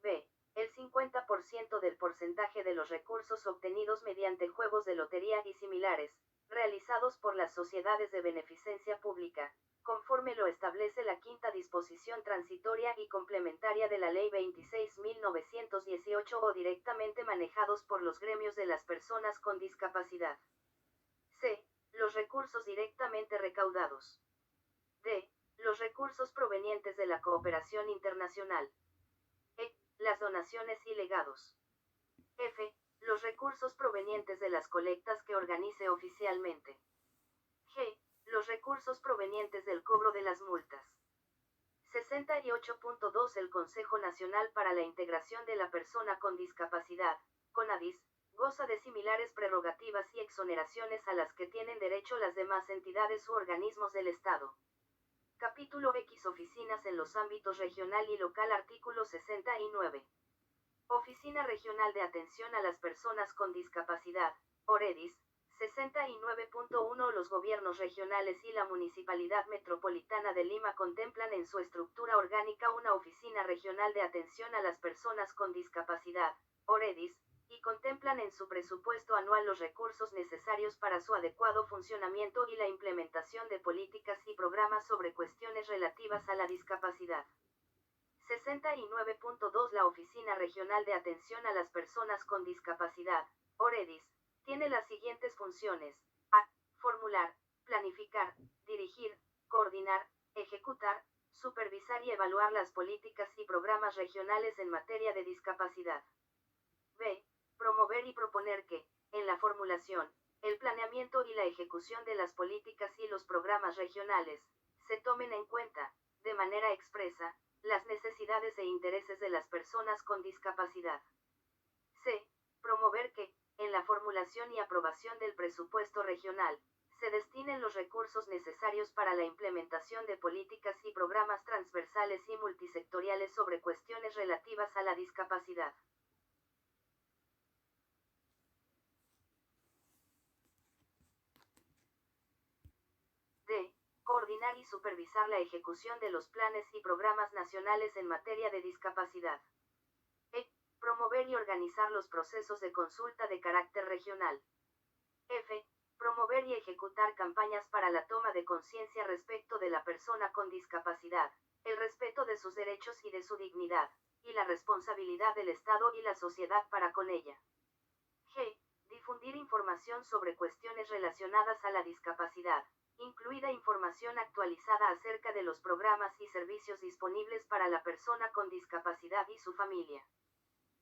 [SPEAKER 1] B. El 50% del porcentaje de los recursos obtenidos mediante juegos de lotería y similares, realizados por las sociedades de beneficencia pública, conforme lo establece la quinta disposición transitoria y complementaria de la Ley 26.918 o directamente manejados por los gremios de las personas con discapacidad. C. Los recursos directamente recaudados. D. Los recursos provenientes de la cooperación internacional. E. Las donaciones y legados. F. Los recursos provenientes de las colectas que organice oficialmente. G. Los recursos provenientes del cobro de las multas. 68.2 El Consejo Nacional para la Integración de la Persona con Discapacidad, CONADIS, Goza de similares prerrogativas y exoneraciones a las que tienen derecho las demás entidades u organismos del Estado. Capítulo X. Oficinas en los ámbitos regional y local. Artículo 69. Oficina Regional de Atención a las Personas con Discapacidad, OREDIS. 69.1. Los gobiernos regionales y la Municipalidad Metropolitana de Lima contemplan en su estructura orgánica una Oficina Regional de Atención a las Personas con Discapacidad, OREDIS, y contemplan en su presupuesto anual los recursos necesarios para su adecuado funcionamiento y la implementación de políticas y programas sobre cuestiones relativas a la discapacidad. 69.2. La Oficina Regional de Atención a las Personas con Discapacidad, OREDIS, tiene las siguientes funciones: a. Formular, planificar, dirigir, coordinar, ejecutar, supervisar y evaluar las políticas y programas regionales en materia de discapacidad. b. Promover y proponer que, en la formulación, el planeamiento y la ejecución de las políticas y los programas regionales, se tomen en cuenta, de manera expresa, las necesidades e intereses de las personas con discapacidad. c. Promover que, en la formulación y aprobación del presupuesto regional, se destinen los recursos necesarios para la implementación de políticas y programas transversales y multisectoriales sobre cuestiones relativas a la discapacidad. d. Coordinar y supervisar la ejecución de los planes y programas nacionales en materia de discapacidad. e. Promover y organizar los procesos de consulta de carácter regional. f. Promover y ejecutar campañas para la toma de conciencia respecto de la persona con discapacidad, el respeto de sus derechos y de su dignidad, y la responsabilidad del Estado y la sociedad para con ella. g. Difundir información sobre cuestiones relacionadas a la discapacidad, incluida información actualizada acerca de los programas y servicios disponibles para la persona con discapacidad y su familia.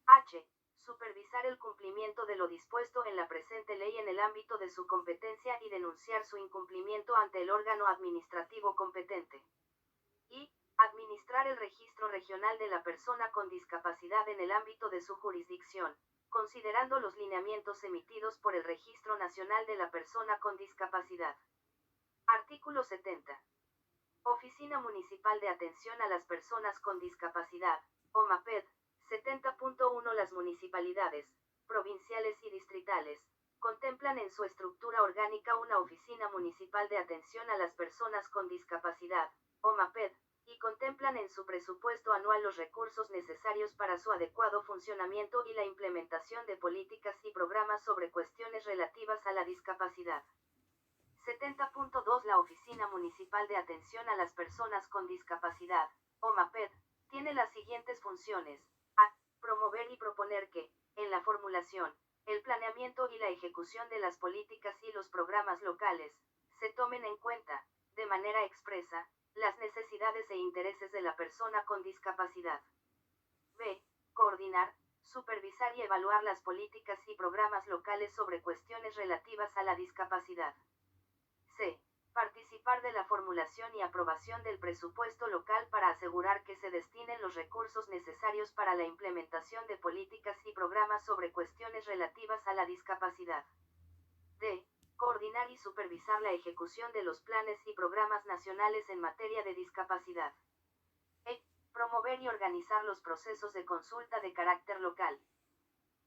[SPEAKER 1] h. Supervisar el cumplimiento de lo dispuesto en la presente ley en el ámbito de su competencia y denunciar su incumplimiento ante el órgano administrativo competente. y. Administrar el registro regional de la persona con discapacidad en el ámbito de su jurisdicción, considerando los lineamientos emitidos por el Registro Nacional de la Persona con Discapacidad. Artículo 70. Oficina Municipal de Atención a las Personas con Discapacidad, OMAPED. 70.1. Las municipalidades, provinciales y distritales, contemplan en su estructura orgánica una Oficina Municipal de Atención a las Personas con Discapacidad, OMAPED, y contemplan en su presupuesto anual los recursos necesarios para su adecuado funcionamiento y la implementación de políticas y programas sobre cuestiones relativas a la discapacidad. 70.2. La Oficina Municipal de Atención a las Personas con Discapacidad, OMAPED, tiene las siguientes funciones: a. Promover y proponer que, en la formulación, el planeamiento y la ejecución de las políticas y los programas locales, se tomen en cuenta, de manera expresa, las necesidades e intereses de la persona con discapacidad. b. Coordinar, supervisar y evaluar las políticas y programas locales sobre cuestiones relativas a la discapacidad. c. Participar de la formulación y aprobación del presupuesto local para asegurar que se destinen los recursos necesarios para la implementación de políticas y programas sobre cuestiones relativas a la discapacidad. d. Coordinar y supervisar la ejecución de los planes y programas nacionales en materia de discapacidad. e. Promover y organizar los procesos de consulta de carácter local.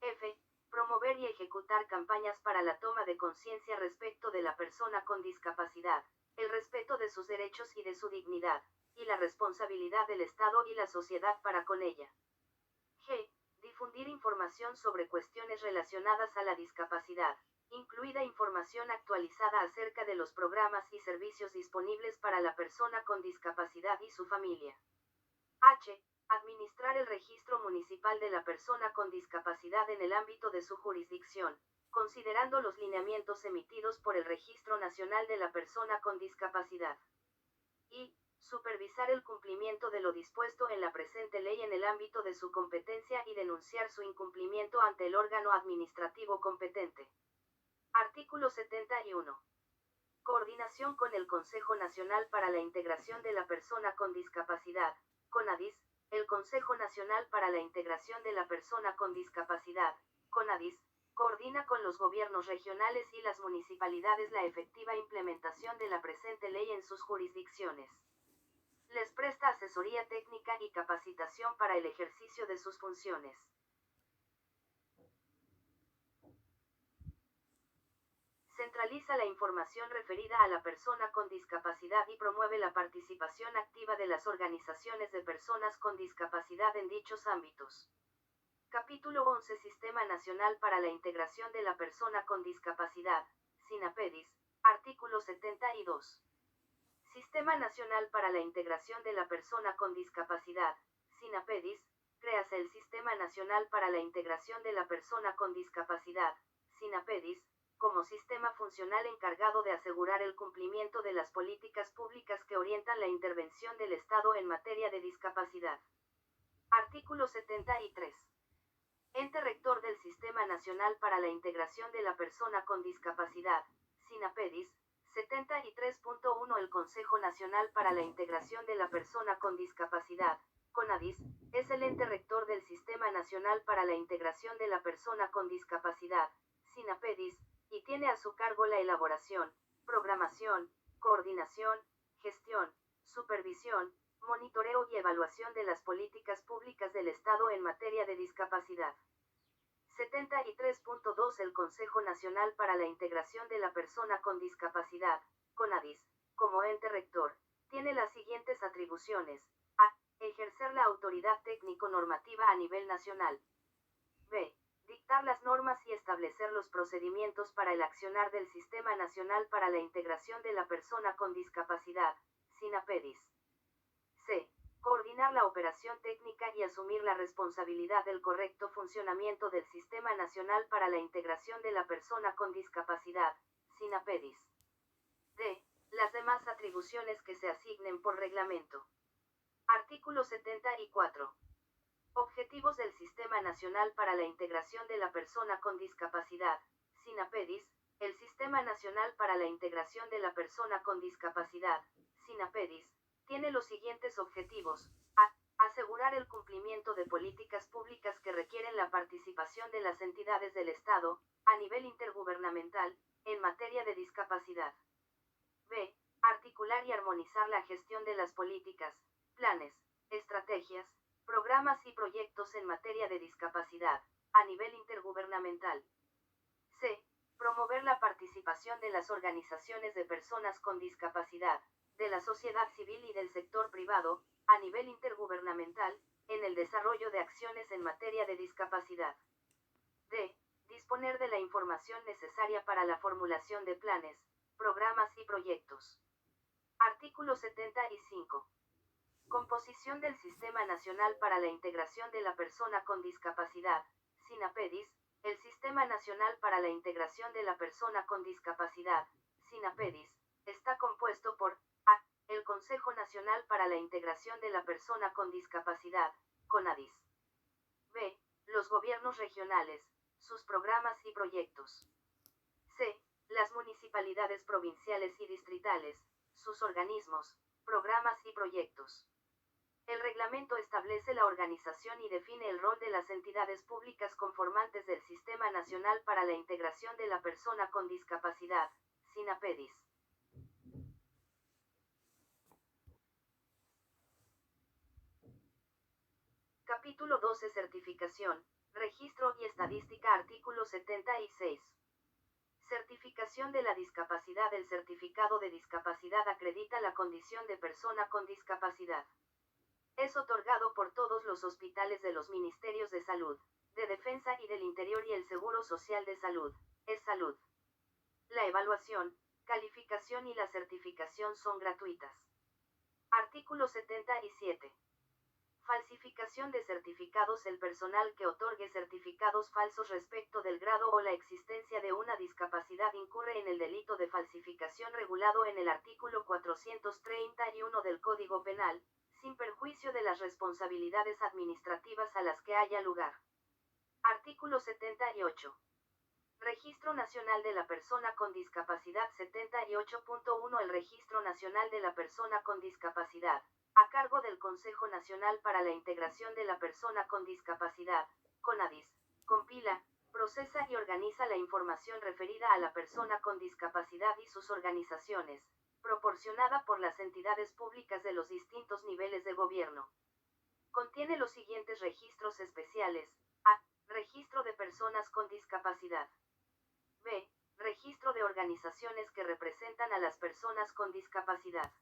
[SPEAKER 1] f. Promover y ejecutar campañas para la toma de conciencia respecto de la persona con discapacidad, el respeto de sus derechos y de su dignidad, y la responsabilidad del Estado y la sociedad para con ella. g. Difundir información sobre cuestiones relacionadas a la discapacidad, incluida información actualizada acerca de los programas y servicios disponibles para la persona con discapacidad y su familia. h. Administrar el registro municipal de la persona con discapacidad en el ámbito de su jurisdicción, considerando los lineamientos emitidos por el Registro Nacional de la Persona con Discapacidad. y. Supervisar el cumplimiento de lo dispuesto en la presente ley en el ámbito de su competencia y denunciar su incumplimiento ante el órgano administrativo competente. Artículo 71. Coordinación con el Consejo Nacional para la Integración de la Persona con Discapacidad, CONADIS, el Consejo Nacional para la Integración de la Persona con Discapacidad, CONADIS, Coordina con los gobiernos regionales y las municipalidades la efectiva implementación de la presente ley en sus jurisdicciones. Les presta asesoría técnica y capacitación para el ejercicio de sus funciones. Centraliza la información referida a la persona con discapacidad y promueve la participación activa de las organizaciones de personas con discapacidad en dichos ámbitos. Capítulo 11 Sistema Nacional para la Integración de la Persona con Discapacidad, SINAPEDIS, artículo 72. Sistema Nacional para la Integración de la Persona con Discapacidad, SINAPEDIS, créase el Sistema Nacional para la Integración de la Persona con Discapacidad, SINAPEDIS, como sistema funcional encargado de asegurar el cumplimiento de las políticas públicas que orientan la intervención del Estado en materia de discapacidad. Artículo 73. Ente rector del Sistema Nacional para la Integración de la Persona con Discapacidad, SINAPEDIS, 73.1 El Consejo Nacional para la Integración de la Persona con Discapacidad, CONADIS, es el ente rector del Sistema Nacional para la Integración de la Persona con Discapacidad, SINAPEDIS, y tiene a su cargo la elaboración, programación, coordinación, gestión, supervisión, monitoreo y evaluación de las políticas públicas del Estado en materia de discapacidad. 73.2 El Consejo Nacional para la Integración de la Persona con Discapacidad, CONADIS, como ente rector, tiene las siguientes atribuciones. A. Ejercer la autoridad técnico-normativa a nivel nacional. B. Dictar las normas y establecer los procedimientos para el accionar del Sistema Nacional para la Integración de la Persona con Discapacidad, SINAPEDIS. C. Coordinar la operación técnica y asumir la responsabilidad del correcto funcionamiento del Sistema Nacional para la Integración de la Persona con Discapacidad, SINAPEDIS. D. Las demás atribuciones que se asignen por reglamento. Artículo 74. Objetivos del Sistema Nacional para la Integración de la Persona con Discapacidad, SINAPEDIS. El Sistema Nacional para la Integración de la Persona con Discapacidad, SINAPEDIS, tiene los siguientes objetivos. A. Asegurar el cumplimiento de políticas públicas que requieren la participación de las entidades del Estado, a nivel intergubernamental, en materia de discapacidad. B. Articular y armonizar la gestión de las políticas, planes, estrategias, programas y proyectos en materia de discapacidad, a nivel intergubernamental. C. Promover la participación de las organizaciones de personas con discapacidad, de la sociedad civil y del sector privado, a nivel intergubernamental, en el desarrollo de acciones en materia de discapacidad. D. Disponer de la información necesaria para la formulación de planes, programas y proyectos. Artículo 75. Composición del Sistema Nacional para la Integración de la Persona con Discapacidad, SINAPEDIS. El Sistema Nacional para la Integración de la Persona con Discapacidad, SINAPEDIS, está compuesto por A. El Consejo Nacional para la Integración de la Persona con Discapacidad, CONADIS. B. Los gobiernos regionales, sus programas y proyectos. C. Las municipalidades provinciales y distritales, sus organismos, programas y proyectos. El reglamento establece la organización y define el rol de las entidades públicas conformantes del Sistema Nacional para la Integración de la Persona con Discapacidad, SINAPEDIS. Capítulo 12 Certificación, Registro y Estadística Artículo 76. Certificación de la discapacidad. El certificado de discapacidad acredita la condición de persona con discapacidad. Es otorgado por todos los hospitales de los Ministerios de Salud, de Defensa y del Interior y el Seguro Social de Salud, es Salud. La evaluación, calificación y la certificación son gratuitas. Artículo 77. Falsificación de certificados. El personal que otorgue certificados falsos respecto del grado o la existencia de una discapacidad incurre en el delito de falsificación regulado en el artículo 431 del Código Penal, sin perjuicio de las responsabilidades administrativas a las que haya lugar. Artículo 78. Registro Nacional de la Persona con Discapacidad. 78.1 El Registro Nacional de la Persona con Discapacidad, a cargo del Consejo Nacional para la Integración de la Persona con Discapacidad, CONADIS, compila, procesa y organiza la información referida a la persona con discapacidad y sus organizaciones, proporcionada por las entidades públicas de los distintos niveles de gobierno. Contiene los siguientes registros especiales. A. Registro de personas con discapacidad. B. Registro de organizaciones que representan a las personas con discapacidad.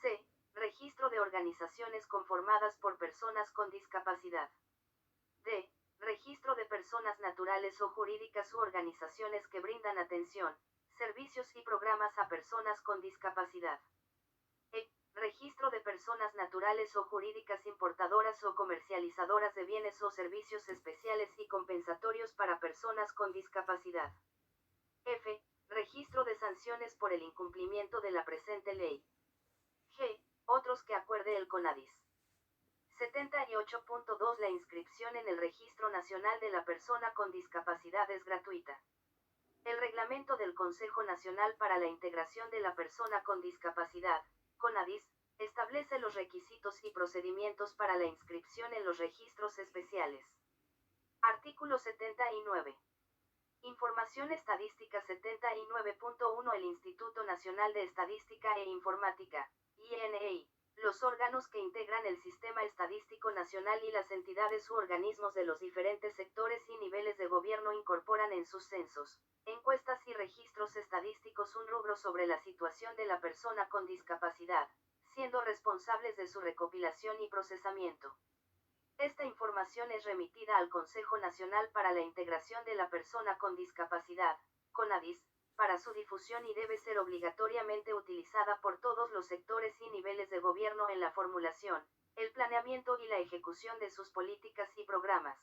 [SPEAKER 1] C. Registro de organizaciones conformadas por personas con discapacidad. D. Registro de personas naturales o jurídicas u organizaciones que brindan atención, servicios y programas a personas con discapacidad. E. Registro de personas naturales o jurídicas importadoras o comercializadoras de bienes o servicios especiales y compensatorios para personas con discapacidad. F. Registro de sanciones por el incumplimiento de la presente ley. G. Otros que acuerde el CONADIS. 78.2 La inscripción en el Registro Nacional de la Persona con Discapacidad es gratuita. El Reglamento del Consejo Nacional para la Integración de la Persona con Discapacidad, CONADIS, establece los requisitos y procedimientos para la inscripción en los registros especiales. Artículo 79. Información estadística 79.1 El Instituto Nacional de Estadística e Informática, INEI, los órganos que integran el Sistema Estadístico Nacional y las entidades u organismos de los diferentes sectores y niveles de gobierno incorporan en sus censos, encuestas y registros estadísticos un rubro sobre la situación de la persona con discapacidad, siendo responsables de su recopilación y procesamiento. Esta información es remitida al Consejo Nacional para la Integración de la Persona con Discapacidad, CONADIS, para su difusión y debe ser obligatoriamente utilizada por todos los sectores y niveles de gobierno en la formulación, el planeamiento y la ejecución de sus políticas y programas.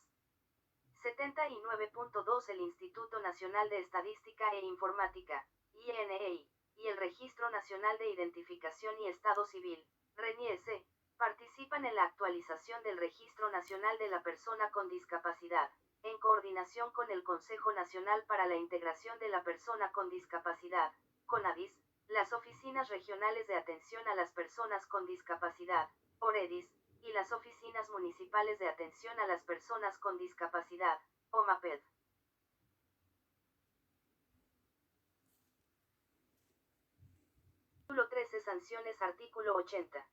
[SPEAKER 1] 79.2 El Instituto Nacional de Estadística e Informática, INEI, y el Registro Nacional de Identificación y Estado Civil, RENIECE, participan en la actualización del Registro Nacional de la Persona con Discapacidad, en coordinación con el Consejo Nacional para la Integración de la Persona con Discapacidad, CONADIS, las Oficinas Regionales de Atención a las Personas con Discapacidad, OREDIS, y las Oficinas Municipales de Atención a las Personas con Discapacidad, OMAPED. Artículo 13 Sanciones Artículo 80.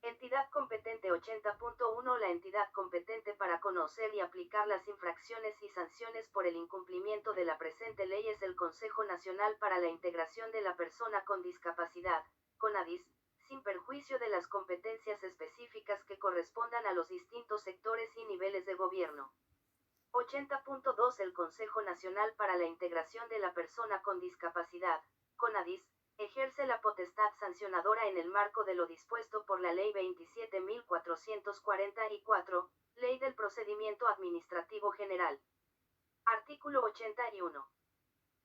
[SPEAKER 1] Entidad competente 80.1 La entidad competente para conocer y aplicar las infracciones y sanciones por el incumplimiento de la presente ley es el Consejo Nacional para la Integración de la Persona con Discapacidad, CONADIS, sin perjuicio de las competencias específicas que correspondan a los distintos sectores y niveles de gobierno. 80.2 El Consejo Nacional para la Integración de la Persona con Discapacidad, CONADIS, ejerce la potestad sancionadora en el marco de lo dispuesto por la Ley 27.444, Ley del Procedimiento Administrativo General. Artículo 81.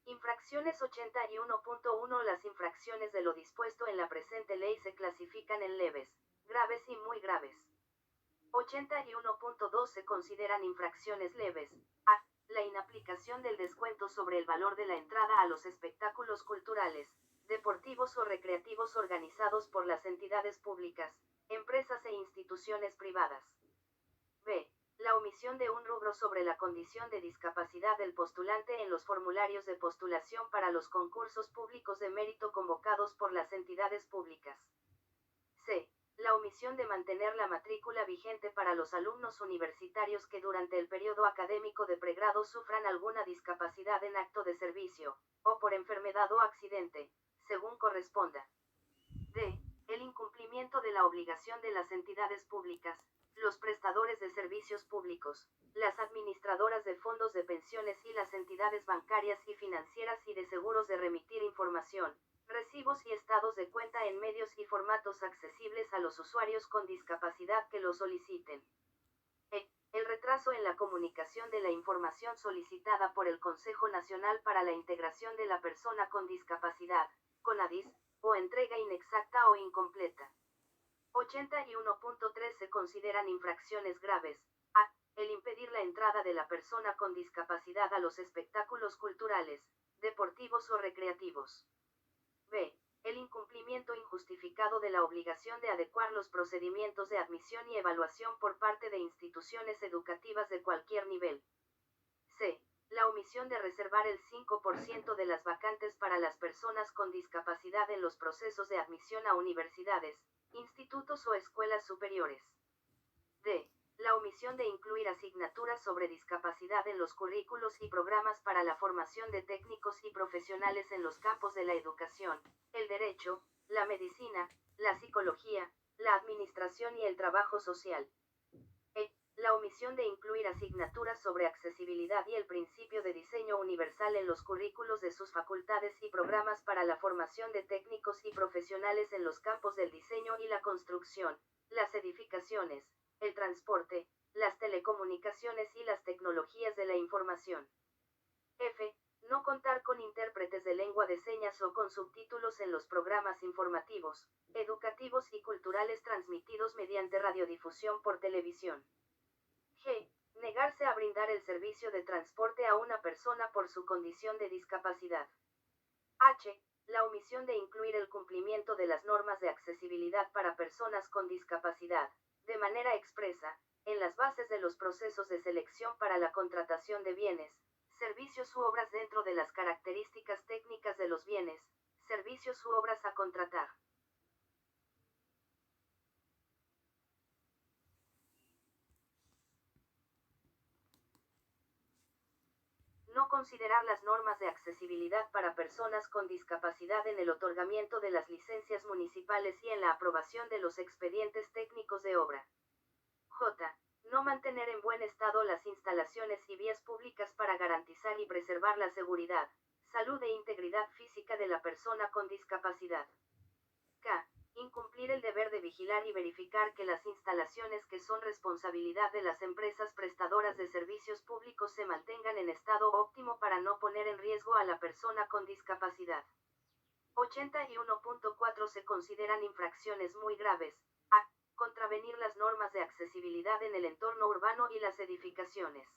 [SPEAKER 1] Infracciones 81.1 Las infracciones de lo dispuesto en la presente ley se clasifican en leves, graves y muy graves. 81.2 Se consideran infracciones leves. A. La inaplicación del descuento sobre el valor de la entrada a los espectáculos culturales, deportivos o recreativos organizados por las entidades públicas, empresas e instituciones privadas. B. La omisión de un rubro sobre la condición de discapacidad del postulante en los formularios de postulación para los concursos públicos de mérito convocados por las entidades públicas. C. La omisión de mantener la matrícula vigente para los alumnos universitarios que durante el periodo académico de pregrado sufran alguna discapacidad en acto de servicio, o por enfermedad o accidente, según corresponda. D. El incumplimiento de la obligación de las entidades públicas, los prestadores de servicios públicos, las administradoras de fondos de pensiones y las entidades bancarias y financieras y de seguros de remitir información, recibos y estados de cuenta en medios y formatos accesibles a los usuarios con discapacidad que lo soliciten. E. El retraso en la comunicación de la información solicitada por el Consejo Nacional para la Integración de la Persona con Discapacidad, CONADIS, o entrega inexacta o incompleta. 81.3 Se consideran infracciones graves. A. El impedir la entrada de la persona con discapacidad a los espectáculos culturales, deportivos o recreativos. B. El incumplimiento injustificado de la obligación de adecuar los procedimientos de admisión y evaluación por parte de instituciones educativas de cualquier nivel. C. omisión de reservar el 5% de las vacantes para las personas con discapacidad en los procesos de admisión a universidades, institutos o escuelas superiores. D. La omisión de incluir asignaturas sobre discapacidad en los currículos y programas para la formación de técnicos y profesionales en los campos de la educación, el derecho, la medicina, la psicología, la administración y el trabajo social. E. La omisión de incluir asignaturas sobre accesibilidad y el principio de diseño universal en los currículos de sus facultades y programas para la formación de técnicos y profesionales en los campos del diseño y la construcción, las edificaciones, el transporte, las telecomunicaciones y las tecnologías de la información. F. No contar con intérpretes de lengua de señas o con subtítulos en los programas informativos, educativos y culturales transmitidos mediante radiodifusión por televisión. G. Negarse a brindar el servicio de transporte a una persona por su condición de discapacidad. H. La omisión de incluir el cumplimiento de las normas de accesibilidad para personas con discapacidad, de manera expresa, en las bases de los procesos de selección para la contratación de bienes, servicios u obras dentro de las características técnicas de los bienes, servicios u obras a contratar. No considerar las normas de accesibilidad para personas con discapacidad en el otorgamiento de las licencias municipales y en la aprobación de los expedientes técnicos de obra. J. No mantener en buen estado las instalaciones y vías públicas para garantizar y preservar la seguridad, salud e integridad física de la persona con discapacidad. K. Incumplir el deber de vigilar y verificar que las instalaciones que son responsabilidad de las empresas prestadoras de servicios públicos se mantengan en estado óptimo para no poner en riesgo a la persona con discapacidad. 81.4 Se consideran infracciones muy graves. A. Contravenir las normas de accesibilidad en el entorno urbano y las edificaciones.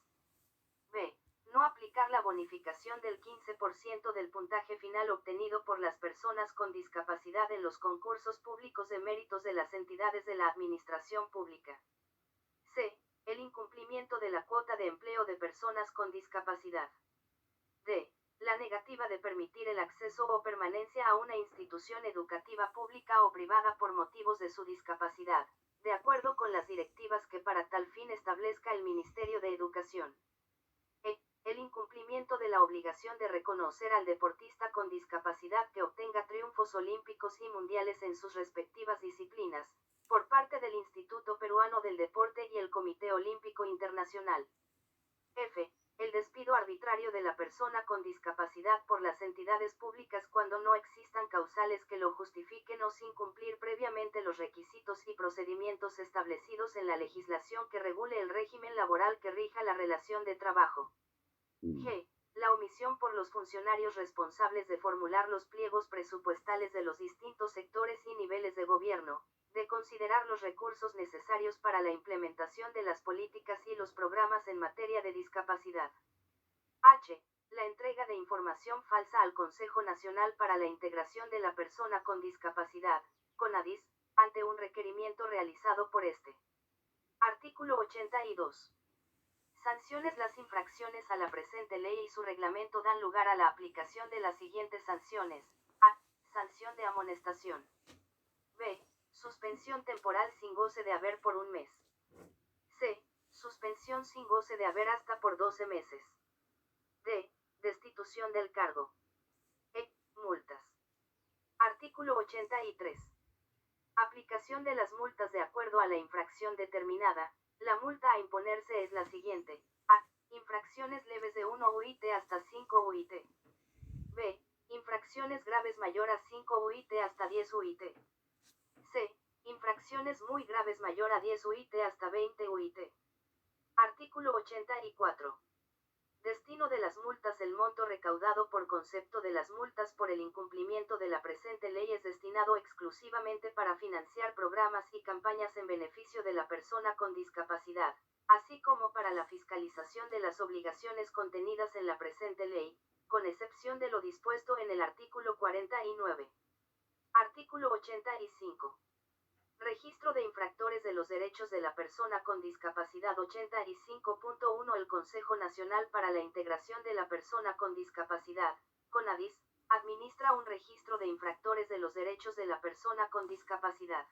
[SPEAKER 1] B. No aplicar la bonificación del 15% del puntaje final obtenido por las personas con discapacidad en los concursos públicos de méritos de las entidades de la administración pública. C. El incumplimiento de la cuota de empleo de personas con discapacidad. D. La negativa de permitir el acceso o permanencia a una institución educativa pública o privada por motivos de su discapacidad, de acuerdo con las directivas que para tal fin establezca el Ministerio de Educación. E. El incumplimiento de la obligación de reconocer al deportista con discapacidad que obtenga triunfos olímpicos y mundiales en sus respectivas disciplinas, por parte del Instituto Peruano del Deporte y el Comité Olímpico Internacional. F. El despido arbitrario de la persona con discapacidad por las entidades públicas cuando no existan causales que lo justifiquen o sin cumplir previamente los requisitos y procedimientos establecidos en la legislación que regule el régimen laboral que rija la relación de trabajo. G. La omisión por los funcionarios responsables de formular los pliegos presupuestales de los distintos sectores y niveles de gobierno, de considerar los recursos necesarios para la implementación de las políticas y los programas en materia de discapacidad. H. La entrega de información falsa al Consejo Nacional para la Integración de la Persona con Discapacidad, CONADIS, ante un requerimiento realizado por este. Artículo 82. Sanciones. Las infracciones a la presente ley y su reglamento dan lugar a la aplicación de las siguientes sanciones. A. Sanción de amonestación. B. Suspensión temporal sin goce de haber por un mes. C. Suspensión sin goce de haber hasta por 12 meses. D. Destitución del cargo. E. Multas. Artículo 83. Aplicación de las multas de acuerdo a la infracción determinada. La multa a imponerse es la siguiente. A. Infracciones leves de 1 UIT hasta 5 UIT. B. Infracciones graves mayor a 5 UIT hasta 10 UIT. C. Infracciones muy graves mayor a 10 UIT hasta 20 UIT. Artículo 84. Destino de las multas. El monto recaudado por concepto de las multas por el incumplimiento de la presente ley es destinado exclusivamente para financiar programas y campañas en beneficio de la persona con discapacidad, así como para la fiscalización de las obligaciones contenidas en la presente ley, con excepción de lo dispuesto en el artículo 49. Artículo 85. Registro de infractores de los derechos de la persona con discapacidad 85.1. El Consejo Nacional para la Integración de la Persona con Discapacidad, CONADIS, administra un registro de infractores de los derechos de la persona con discapacidad.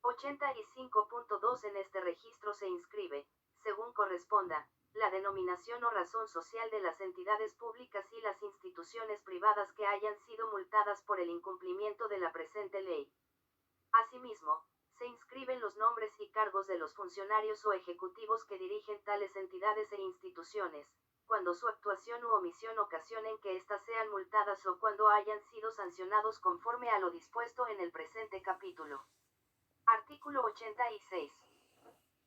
[SPEAKER 1] 85.2. En este registro se inscribe, según corresponda, la denominación o razón social de las entidades públicas y las instituciones privadas que hayan sido multadas por el incumplimiento de la presente ley. Asimismo, se inscriben los nombres y cargos de los funcionarios o ejecutivos que dirigen tales entidades e instituciones, cuando su actuación u omisión ocasionen que éstas sean multadas o cuando hayan sido sancionados conforme a lo dispuesto en el presente capítulo. Artículo 86.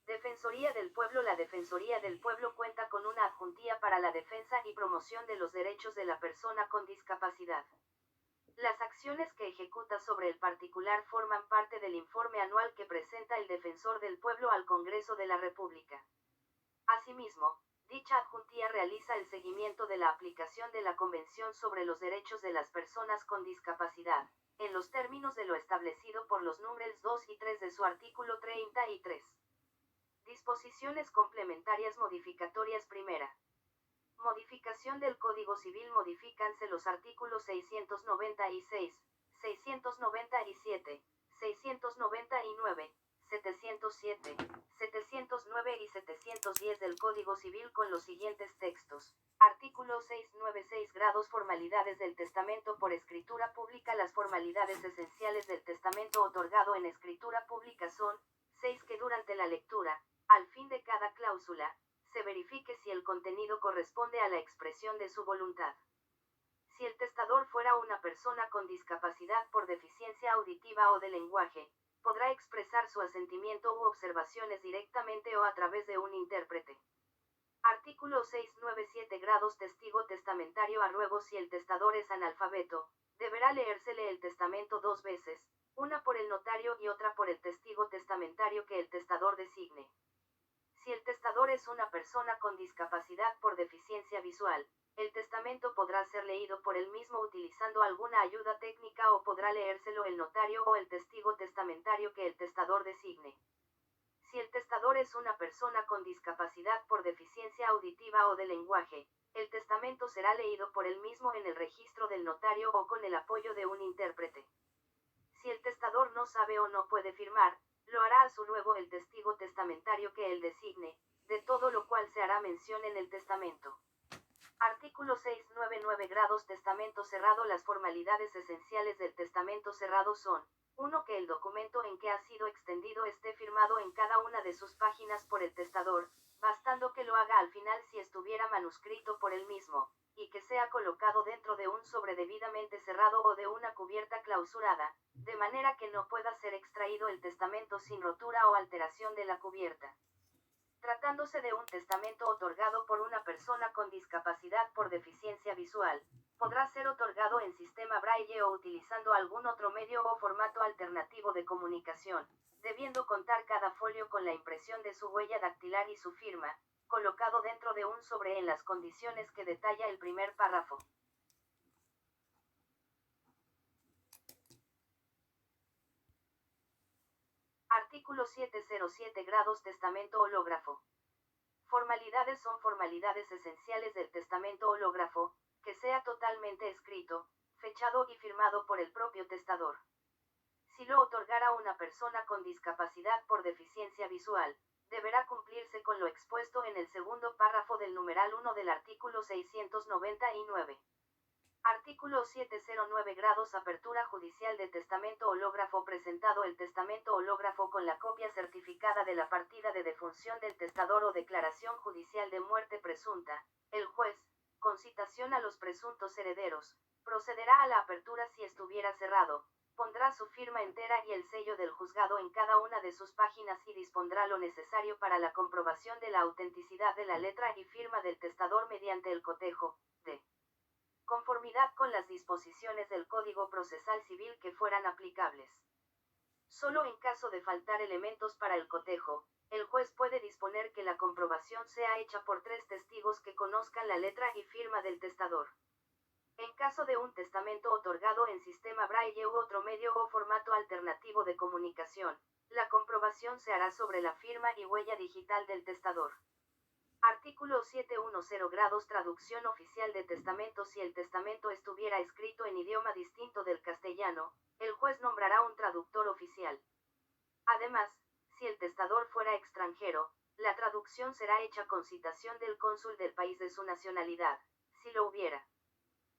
[SPEAKER 1] Defensoría del Pueblo. La Defensoría del Pueblo cuenta con una adjuntía para la defensa y promoción de los derechos de la persona con discapacidad. Las acciones que ejecuta sobre el particular forman parte del informe anual que presenta el Defensor del Pueblo al Congreso de la República. Asimismo, dicha adjuntía realiza el seguimiento de la aplicación de la Convención sobre los Derechos de las Personas con Discapacidad, en los términos de lo establecido por los números 2 y 3 de su artículo 33. Disposiciones complementarias modificatorias. Primera. Modificación del Código Civil. Modifícanse los artículos 696, 697, 699, 707, 709 y 710 del Código Civil con los siguientes textos. Artículo 696. Grados. Formalidades del testamento por escritura pública. Las formalidades esenciales del testamento otorgado en escritura pública son 6. Que durante la lectura, al fin de cada cláusula, se verifique si el contenido corresponde a la expresión de su voluntad. Si el testador fuera una persona con discapacidad por deficiencia auditiva o de lenguaje, podrá expresar su asentimiento u observaciones directamente o a través de un intérprete. Artículo 697. Grados. Testigo testamentario. A ruego. Si el testador es analfabeto, deberá leérsele el testamento 2 veces, una por el notario y otra por el testigo testamentario que el testador designe. Si el testador es una persona con discapacidad por deficiencia visual, el testamento podrá ser leído por él mismo utilizando alguna ayuda técnica o podrá leérselo el notario o el testigo testamentario que el testador designe. Si el testador es una persona con discapacidad por deficiencia auditiva o de lenguaje, el testamento será leído por él mismo en el registro del notario o con el apoyo de un intérprete. Si el testador no sabe o no puede firmar, lo hará a su ruego el testigo testamentario que él designe, de todo lo cual se hará mención en el testamento. Artículo 699. Grados. Testamento cerrado. Las formalidades esenciales del testamento cerrado son: 1. Que el documento en que ha sido extendido esté firmado en cada una de sus páginas por el testador, bastando que lo haga al final si estuviera manuscrito por él mismo, y que sea colocado dentro de un sobre debidamente cerrado o de una cubierta clausurada, de manera que no pueda ser extraído el testamento sin rotura o alteración de la cubierta. Tratándose de un testamento otorgado por una persona con discapacidad por deficiencia visual, podrá ser otorgado en sistema braille o utilizando algún otro medio o formato alternativo de comunicación, debiendo contar cada folio con la impresión de su huella dactilar y su firma, colocado dentro de un sobre en las condiciones que detalla el primer párrafo. Artículo 707. Grados. Testamento hológrafo. Formalidades. Son formalidades esenciales del testamento hológrafo, que sea totalmente escrito, fechado y firmado por el propio testador. Si lo otorgara una persona con discapacidad por deficiencia visual, deberá cumplirse con lo expuesto en el segundo párrafo del numeral 1 del artículo 699. Artículo 709. Grados. Apertura judicial de testamento hológrafo. Presentado el testamento hológrafo con la copia certificada de la partida de defunción del testador o declaración judicial de muerte presunta, el juez, con citación a los presuntos herederos, procederá a la apertura si estuviera cerrado, pondrá su firma entera y el sello del juzgado en cada una de sus páginas y dispondrá lo necesario para la comprobación de la autenticidad de la letra y firma del testador mediante el cotejo, de conformidad con las disposiciones del Código Procesal Civil que fueran aplicables. Solo en caso de faltar elementos para el cotejo, el juez puede disponer que la comprobación sea hecha por 3 testigos que conozcan la letra y firma del testador. En caso de un testamento otorgado en sistema braille u otro medio o formato alternativo de comunicación, la comprobación se hará sobre la firma y huella digital del testador. Artículo 710 grados traducción oficial de testamento. Si el testamento estuviera escrito en idioma distinto del castellano, el juez nombrará un traductor oficial. Además, si el testador fuera extranjero, la traducción será hecha con citación del cónsul del país de su nacionalidad, si lo hubiera.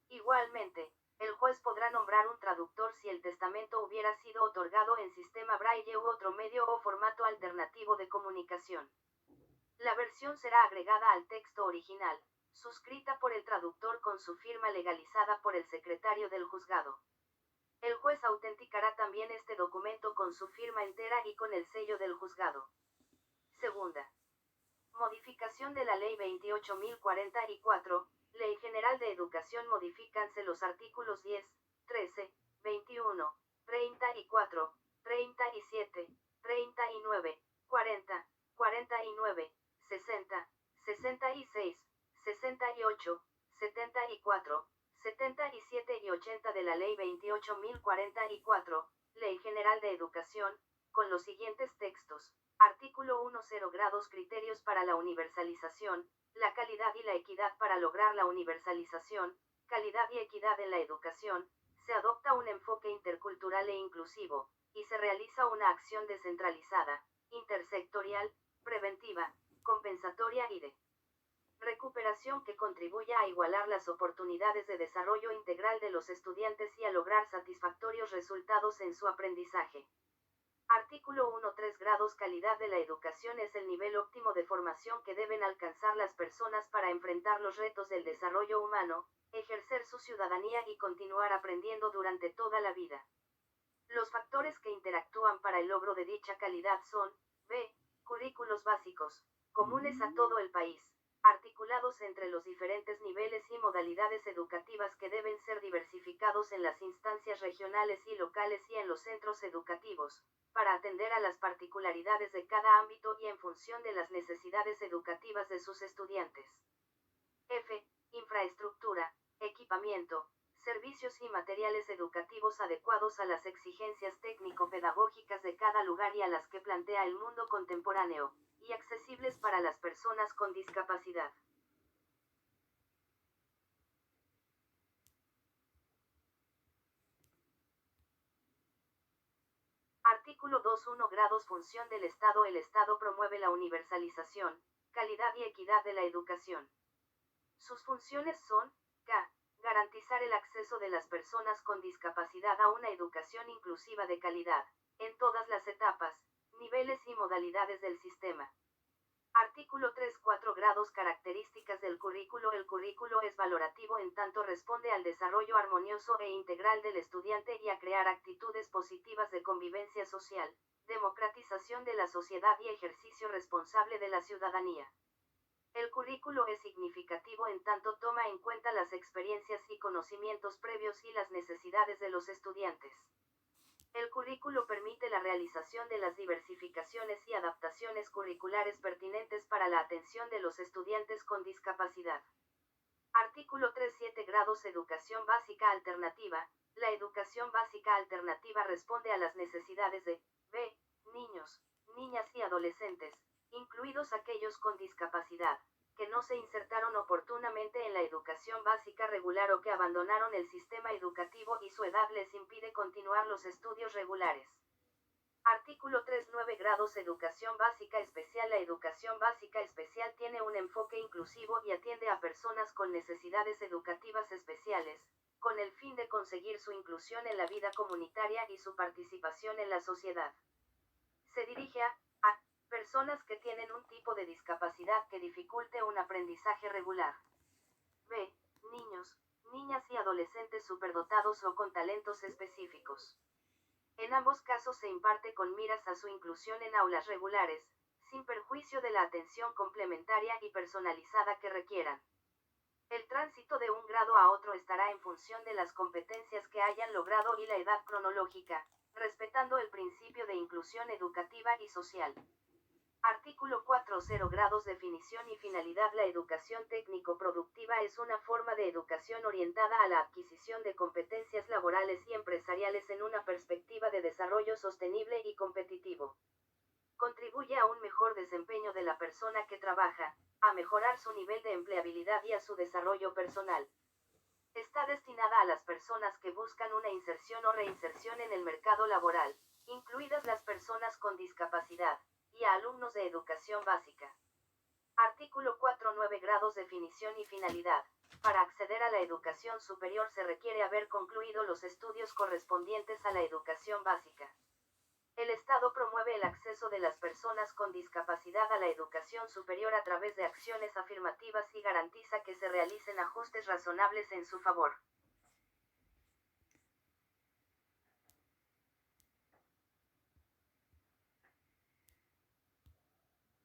[SPEAKER 1] Igualmente, el juez podrá nombrar un traductor si el testamento hubiera sido otorgado en sistema braille u otro medio o formato alternativo de comunicación. La versión será agregada al texto original, suscrita por el traductor con su firma legalizada por el secretario del juzgado. El juez autenticará también este documento con su firma entera y con el sello del juzgado. Segunda. Modificación de la Ley 28.044, Ley General de Educación. Modifícanse los artículos 10, 13, 21, 34, 37, 39, 40, 49, 60, 66, 68, 74, 77 y 80 de la Ley 28.044, Ley General de Educación, con los siguientes textos. Artículo 10 grados criterios para la universalización, la calidad y la equidad. Para lograr la universalización, calidad y equidad en la educación, se adopta un enfoque intercultural e inclusivo, y se realiza una acción descentralizada, intersectorial, preventiva, compensatoria y de recuperación que contribuya a igualar las oportunidades de desarrollo integral de los estudiantes y a lograr satisfactorios resultados en su aprendizaje. Artículo 1.3 grados calidad de la educación es el nivel óptimo de formación que deben alcanzar las personas para enfrentar los retos del desarrollo humano, ejercer su ciudadanía y continuar aprendiendo durante toda la vida. Los factores que interactúan para el logro de dicha calidad son, b. Currículos básicos, comunes a todo el país, articulados entre los diferentes niveles y modalidades educativas que deben ser diversificados en las instancias regionales y locales y en los centros educativos, para atender a las particularidades de cada ámbito y en función de las necesidades educativas de sus estudiantes. F. Infraestructura, equipamiento, servicios y materiales educativos adecuados a las exigencias técnico-pedagógicas de cada lugar y a las que plantea el mundo contemporáneo, y accesibles para las personas con discapacidad. Artículo 2.1 grados función del Estado. El Estado promueve la universalización, calidad y equidad de la educación. Sus funciones son, k. Garantizar el acceso de las personas con discapacidad a una educación inclusiva de calidad, en todas las etapas, niveles y modalidades del sistema. Artículo 3.4 grados características del currículo. El currículo es valorativo en tanto responde al desarrollo armonioso e integral del estudiante y a crear actitudes positivas de convivencia social, democratización de la sociedad y ejercicio responsable de la ciudadanía. El currículo es significativo en tanto toma en cuenta las experiencias y conocimientos previos y las necesidades de los estudiantes. El currículo permite la realización de las diversificaciones y adaptaciones curriculares pertinentes para la atención de los estudiantes con discapacidad. Artículo 3.7 grados educación básica alternativa. La educación básica alternativa responde a las necesidades de b. Niños, niñas y adolescentes, incluidos aquellos con discapacidad, que no se insertaron oportunamente en la educación básica regular o que abandonaron el sistema educativo y su edad les impide continuar los estudios regulares. Artículo 3.9 grados educación básica especial. La educación básica especial tiene un enfoque inclusivo y atiende a personas con necesidades educativas especiales, con el fin de conseguir su inclusión en la vida comunitaria y su participación en la sociedad. Se dirige a personas que tienen un tipo de discapacidad que dificulte un aprendizaje regular. B. Niños, niñas y adolescentes superdotados o con talentos específicos. En ambos casos se imparte con miras a su inclusión en aulas regulares, sin perjuicio de la atención complementaria y personalizada que requieran. El tránsito de un grado a otro estará en función de las competencias que hayan logrado y la edad cronológica, respetando el principio de inclusión educativa y social. Artículo 4.0 Grados, definición y finalidad. La educación técnico-productiva es una forma de educación orientada a la adquisición de competencias laborales y empresariales en una perspectiva de desarrollo sostenible y competitivo. Contribuye a un mejor desempeño de la persona que trabaja, a mejorar su nivel de empleabilidad y a su desarrollo personal. Está destinada a las personas que buscan una inserción o reinserción en el mercado laboral, incluidas las personas con discapacidad, y a alumnos de educación básica. Artículo 4.9 Grados, definición y finalidad. Para acceder a la educación superior se requiere haber concluido los estudios correspondientes a la educación básica. El Estado promueve el acceso de las personas con discapacidad a la educación superior a través de acciones afirmativas y garantiza que se realicen ajustes razonables en su favor.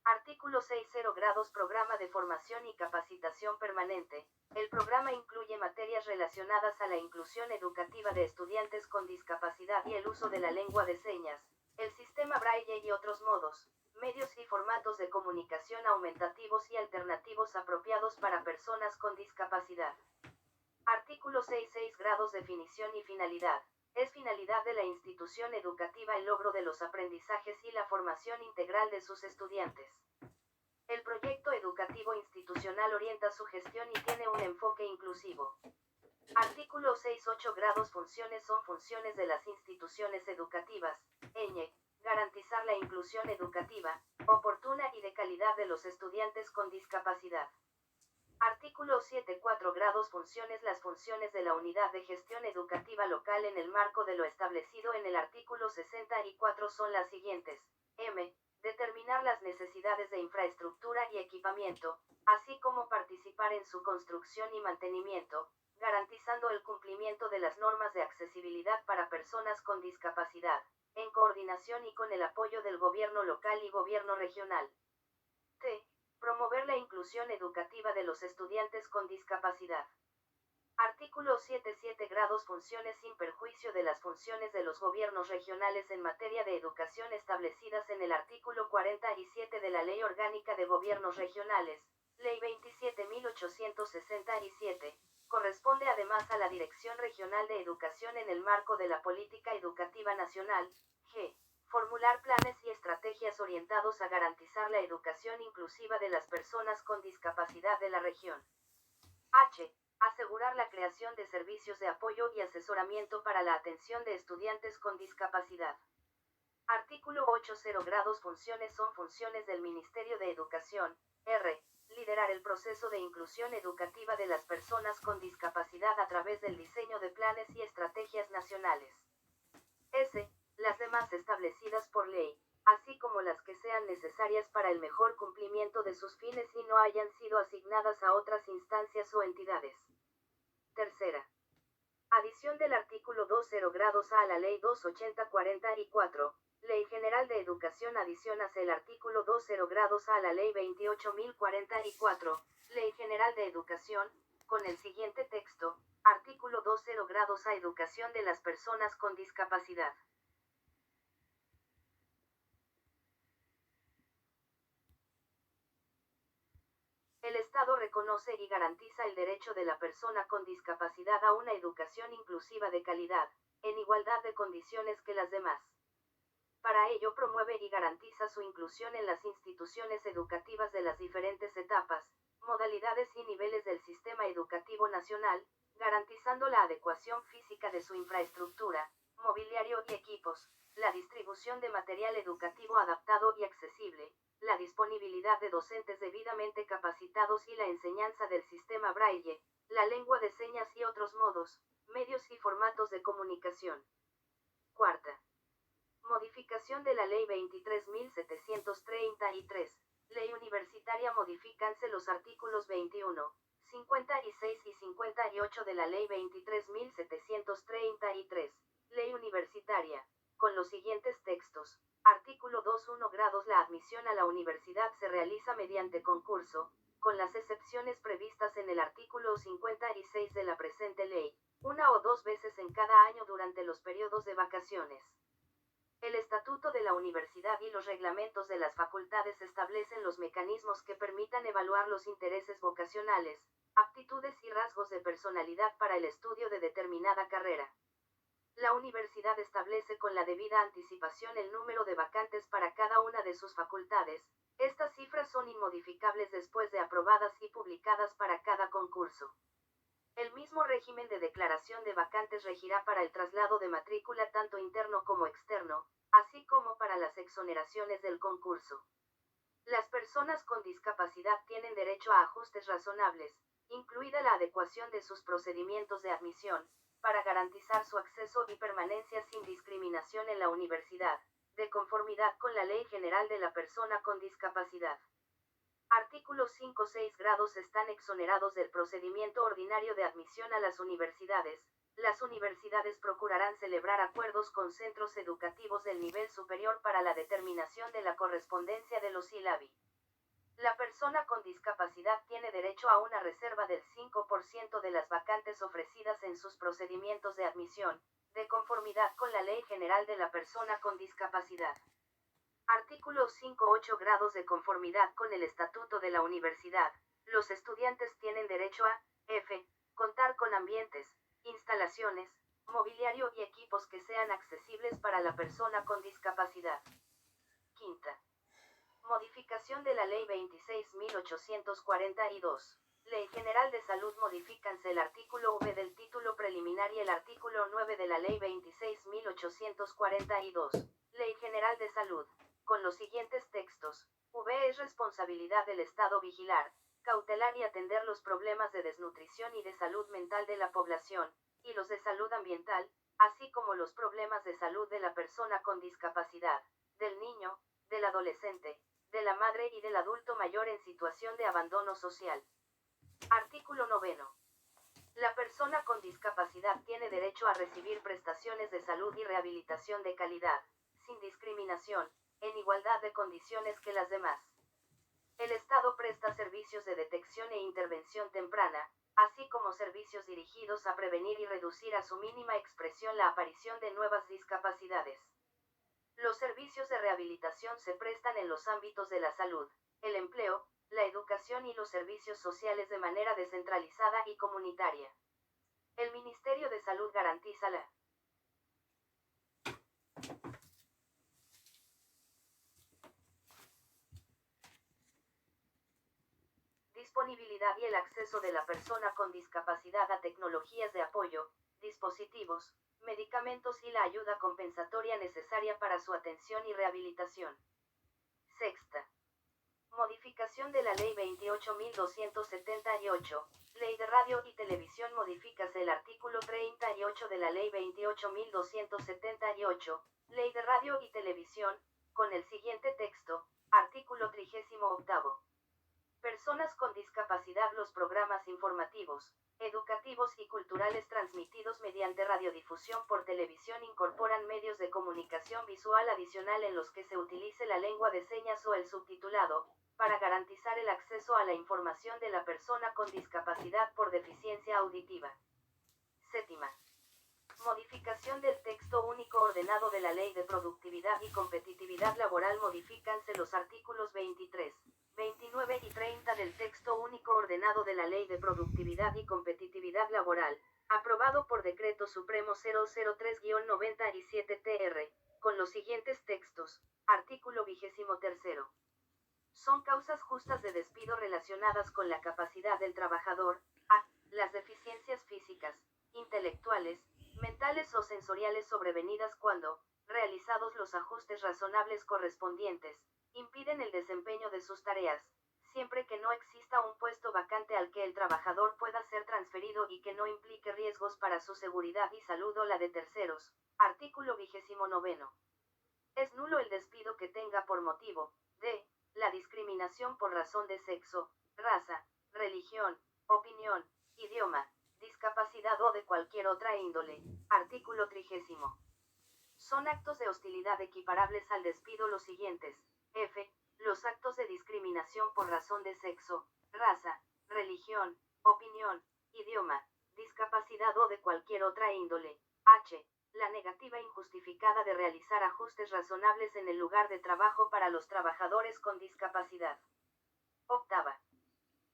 [SPEAKER 1] Artículo 6.0 Grados, programa de formación y capacitación permanente. El programa incluye materias relacionadas a la inclusión educativa de estudiantes con discapacidad y el uso de la lengua de señas, el sistema Braille y otros modos, medios y formatos de comunicación aumentativos y alternativos apropiados para personas con discapacidad. Artículo 6.6 Grados, definición y finalidad. Es finalidad de la institución educativa el logro de los aprendizajes y la formación integral de sus estudiantes. El proyecto educativo institucional orienta su gestión y tiene un enfoque inclusivo. Artículo 6.8 Grados, funciones. Son funciones de las instituciones educativas, garantizar la inclusión educativa, oportuna y de calidad de los estudiantes con discapacidad. Artículo 7.4 Grados, funciones. Las funciones de la unidad de gestión educativa local en el marco de lo establecido en el artículo 64 son las siguientes. Determinar las necesidades de infraestructura y equipamiento, así como participar en su construcción y mantenimiento, garantizando el cumplimiento de las normas de accesibilidad para personas con discapacidad, en coordinación y con el apoyo del gobierno local y gobierno regional. Promover la inclusión educativa de los estudiantes con discapacidad. Artículo 7.7 Grados, funciones sin perjuicio de las funciones de los gobiernos regionales en materia de educación establecidas en el artículo 47 de la Ley Orgánica de Gobiernos Regionales, Ley 27.867, corresponde además a la Dirección Regional de Educación en el marco de la Política Educativa Nacional, formular planes y estrategias orientados a garantizar la educación inclusiva de las personas con discapacidad de la región. Asegurar la creación de servicios de apoyo y asesoramiento para la atención de estudiantes con discapacidad. Artículo 8.0 Grados, funciones. Son funciones del Ministerio de Educación, liderar el proceso de inclusión educativa de las personas con discapacidad a través del diseño de planes y estrategias nacionales. Las demás establecidas por ley, así como las que sean necesarias para el mejor cumplimiento de sus fines y no hayan sido asignadas a otras instancias o entidades. Tercera. Adición del artículo 2.0 Grados a la Ley 280/44, Ley General de Educación. Adicionase el artículo 2.0 Grados a la Ley 28.044, Ley General de Educación, con el siguiente texto: artículo 2.0 Grados a educación de las personas con discapacidad. El Estado reconoce y garantiza el derecho de la persona con discapacidad a una educación inclusiva de calidad, en igualdad de condiciones que las demás. Para ello promueve y garantiza su inclusión en las instituciones educativas de las diferentes etapas, modalidades y niveles del sistema educativo nacional, garantizando la adecuación física de su infraestructura, mobiliario y equipos, la distribución de material educativo adaptado y accesible, la disponibilidad de docentes debidamente capacitados y la enseñanza del sistema Braille, la lengua de señas y otros modos, medios y formatos de comunicación. Cuarta. Modificación de la Ley 23.733, Ley Universitaria. Modifícanse los artículos 21, 56 y 58 de la Ley 23.733, Ley Universitaria, con los siguientes textos. Artículo 2.1 Grados. La admisión a la universidad se realiza mediante concurso, con las excepciones previstas en el artículo 56 de la presente ley, una o dos veces en cada año durante los periodos de vacaciones. El Estatuto de la Universidad y los reglamentos de las facultades establecen los mecanismos que permitan evaluar los intereses vocacionales, aptitudes y rasgos de personalidad para el estudio de determinada carrera. La universidad establece con la debida anticipación el número de vacantes para cada una de sus facultades. Estas cifras son inmodificables después de aprobadas y publicadas para cada concurso. El mismo régimen de declaración de vacantes regirá para el traslado de matrícula tanto interno como externo, así como para las exoneraciones del concurso. Las personas con discapacidad tienen derecho a ajustes razonables, incluida la adecuación de sus procedimientos de admisión, para garantizar su acceso y permanencia sin discriminación en la universidad, de conformidad con la Ley General de la Persona con Discapacidad. Artículo 5. 6 grados están exonerados del procedimiento ordinario de admisión a las universidades. Las universidades procurarán celebrar acuerdos con centros educativos del nivel superior para la determinación de la correspondencia de los ILABI. La persona con discapacidad tiene derecho a una reserva del 5% de las vacantes ofrecidas en sus procedimientos de admisión, de conformidad con la Ley General de la Persona con Discapacidad. Artículo 5. 8 grados de conformidad con el Estatuto de la Universidad. Los estudiantes tienen derecho a contar con ambientes, instalaciones, mobiliario y equipos que sean accesibles para la persona con discapacidad. Quinta. Modificación de la Ley 26.842. Ley General de Salud. Modifícanse el artículo V del título preliminar y el artículo 9 de la Ley 26.842. Ley General de Salud. Con los siguientes textos. V. Es responsabilidad del Estado vigilar, cautelar y atender los problemas de desnutrición y de salud mental de la población, y los de salud ambiental, así como los problemas de salud de la persona con discapacidad, del niño, del adolescente, de la madre y del adulto mayor en situación de abandono social. Artículo 9. La persona con discapacidad tiene derecho a recibir prestaciones de salud y rehabilitación de calidad, sin discriminación, en igualdad de condiciones que las demás. El Estado presta servicios de detección e intervención temprana, así como servicios dirigidos a prevenir y reducir a su mínima expresión la aparición de nuevas discapacidades. Los servicios de rehabilitación se prestan en los ámbitos de la salud, el empleo, la educación y los servicios sociales de manera descentralizada y comunitaria. El Ministerio de Salud garantiza la disponibilidad y el acceso de la persona con discapacidad a tecnologías de apoyo, dispositivos, medicamentos y la ayuda compensatoria necesaria para su atención y rehabilitación. Sexta. Modificación de la Ley 28.278, Ley de Radio y Televisión. Modifícase el artículo 38 de la Ley 28.278, Ley de Radio y Televisión, con el siguiente texto. Artículo 38. Personas con discapacidad. Los programas informativos, educativos y culturales transmitidos mediante radiodifusión por televisión incorporan medios de comunicación visual adicional en los que se utilice la lengua de señas o el subtitulado, para garantizar el acceso a la información de la persona con discapacidad por deficiencia auditiva. Séptima. Modificación del texto único ordenado de la Ley de Productividad y Competitividad Laboral. Modifícanse los artículos 23, 29 y 30 del texto único ordenado de la Ley de Productividad y Competitividad Laboral, aprobado por Decreto Supremo 003-97-TR, con los siguientes textos. Artículo 23. Son causas justas de despido relacionadas con la capacidad del trabajador, a. Las deficiencias físicas, intelectuales, mentales o sensoriales sobrevenidas cuando, realizados los ajustes razonables correspondientes, impiden el desempeño de sus tareas, siempre que no exista un puesto vacante al que el trabajador pueda ser transferido y que no implique riesgos para su seguridad y salud o la de terceros. Artículo 29. Es nulo el despido que tenga por motivo, de, la discriminación por razón de sexo, raza, religión, opinión, idioma, discapacidad o de cualquier otra índole. Artículo 30. Son actos de hostilidad equiparables al despido los siguientes. Los actos de discriminación por razón de sexo, raza, religión, opinión, idioma, discapacidad o de cualquier otra índole. La negativa injustificada de realizar ajustes razonables en el lugar de trabajo para los trabajadores con discapacidad. Octava.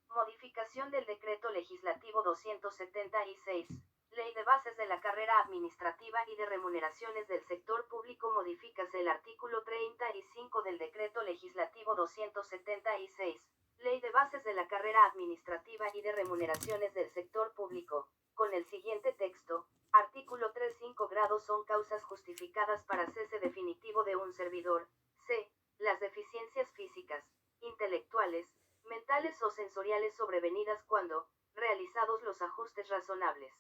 [SPEAKER 1] Modificación del Decreto Legislativo 276, Ley de Bases de la Carrera Administrativa y de Remuneraciones del Sector Público. Modifícase el artículo 35 del Decreto Legislativo 276, Ley de Bases de la Carrera Administrativa y de Remuneraciones del Sector Público, con el siguiente texto. Artículo 3. 5 grados son causas justificadas para cese definitivo de un servidor. C. Las deficiencias físicas, intelectuales, mentales o sensoriales sobrevenidas cuando, realizados los ajustes razonables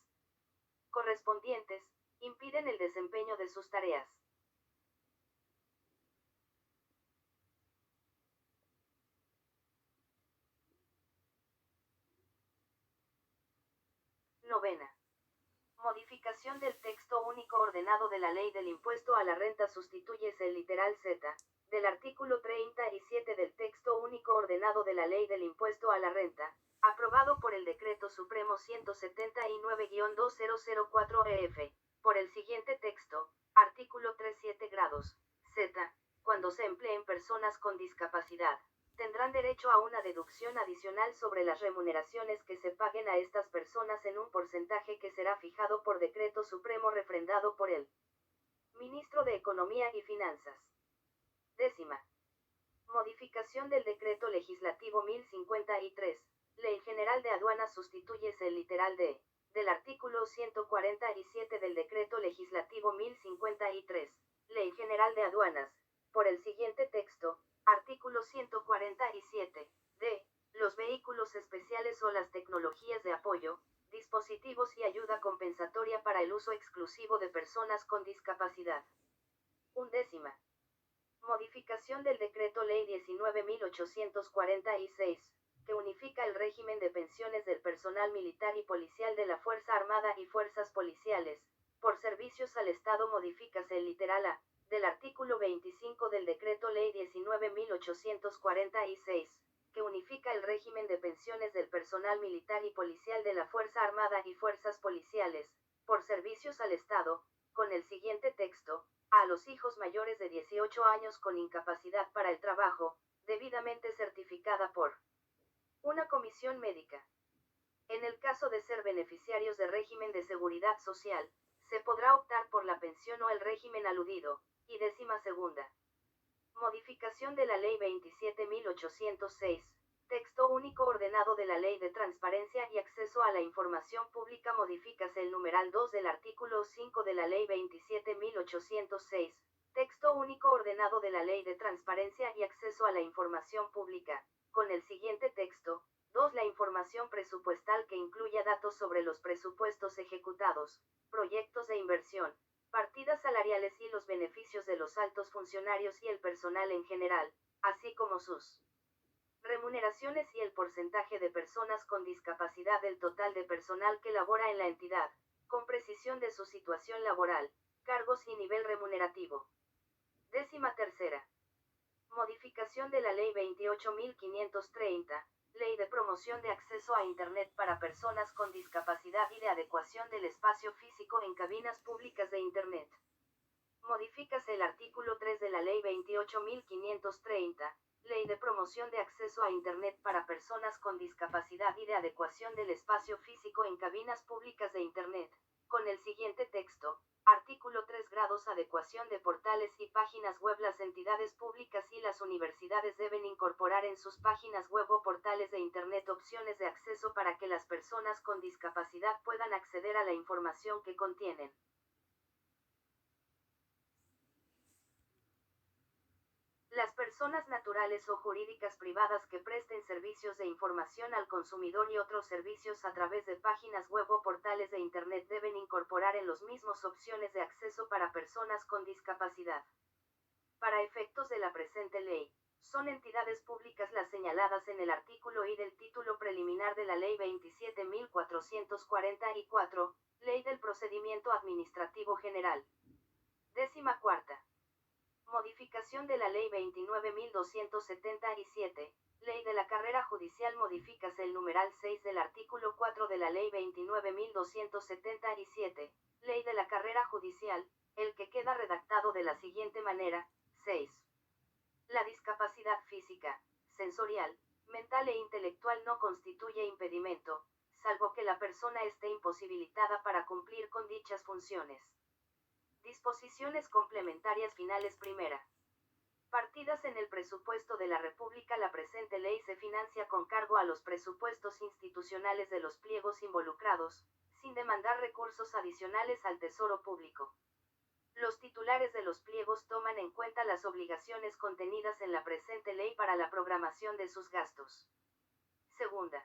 [SPEAKER 1] correspondientes, impiden el desempeño de sus tareas. Novena. Modificación del texto único ordenado de la Ley del Impuesto a la Renta. Sustituyes el literal Z del artículo 37 del texto único ordenado de la Ley del Impuesto a la Renta, aprobado por el Decreto Supremo 179-2004-EF, por el siguiente texto. Artículo 37 grados Z. Cuando se empleen personas con discapacidad, tendrán derecho a una deducción adicional sobre las remuneraciones que se paguen a estas personas en un porcentaje que será fijado por Decreto Supremo refrendado por el Ministro de Economía y Finanzas. Décima. Modificación del Decreto Legislativo 1053, Ley General de Aduanas. Sustituyes el literal D del artículo 147 del Decreto Legislativo 1053, Ley General de Aduanas, por el siguiente texto. Artículo 147. D. Los vehículos especiales o las tecnologías de apoyo, dispositivos y ayuda compensatoria para el uso exclusivo de personas con discapacidad. Undécima. Modificación del Decreto Ley 19.846, que unifica el régimen de pensiones del personal militar y policial de la Fuerza Armada y fuerzas policiales, por servicios al Estado. Modifícase el literal A del artículo 25 del Decreto Ley 19.846, que unifica el régimen de pensiones del personal militar y policial de la Fuerza Armada y fuerzas policiales, por servicios al Estado, con el siguiente texto. A los hijos mayores de 18 años con incapacidad para el trabajo, debidamente certificada por una comisión médica. En el caso de ser beneficiarios de régimen de seguridad social, se podrá optar por la pensión o el régimen aludido. Y décima segunda. Modificación de la Ley 27.806, texto único ordenado de la Ley de Transparencia y Acceso a la Información Pública. Modifícase el numeral 2 del artículo 5 de la Ley 27.806, texto único ordenado de la Ley de Transparencia y Acceso a la Información Pública, con el siguiente texto. 2. La información presupuestal que incluya datos sobre los presupuestos ejecutados, proyectos de inversión, partidas salariales y los beneficios de los altos funcionarios y el personal en general, así como sus remuneraciones y el porcentaje de personas con discapacidad del total de personal que labora en la entidad, con precisión de su situación laboral, cargos y nivel remunerativo. Décima tercera. Modificación de la Ley 28.530, Ley de Promoción de Acceso a Internet para Personas con Discapacidad y de Adecuación del Espacio Físico en Cabinas Públicas de Internet. Modifícase el artículo 3 de la Ley 28.530, Ley de Promoción de Acceso a Internet para Personas con Discapacidad y de Adecuación del Espacio Físico en Cabinas Públicas de Internet, con el siguiente texto. Artículo 3 grados. Adecuación de portales y páginas web. Las entidades públicas y las universidades deben incorporar en sus páginas web o portales de Internet opciones de acceso para que las personas con discapacidad puedan acceder a la información que contienen. Las personas naturales o jurídicas privadas que presten servicios de información al consumidor y otros servicios a través de páginas web o portales de Internet deben incorporar en los mismos opciones de acceso para personas con discapacidad. Para efectos de la presente ley, son entidades públicas las señaladas en el artículo I del título preliminar de la Ley 27.444, Ley del Procedimiento Administrativo General. Décima cuarta. Modificación de la Ley 29.277, Ley de la Carrera Judicial. Modificase el numeral 6 del artículo 4 de la Ley 29.277, Ley de la Carrera Judicial, el que queda redactado de la siguiente manera: 6. La discapacidad física, sensorial, mental e intelectual no constituye impedimento, salvo que la persona esté imposibilitada para cumplir con dichas funciones. Disposiciones complementarias finales. Primera. Partidas en el presupuesto de la República. La presente ley se financia con cargo a los presupuestos institucionales de los pliegos involucrados, sin demandar recursos adicionales al Tesoro Público. Los titulares de los pliegos toman en cuenta las obligaciones contenidas en la presente ley para la programación de sus gastos. Segunda.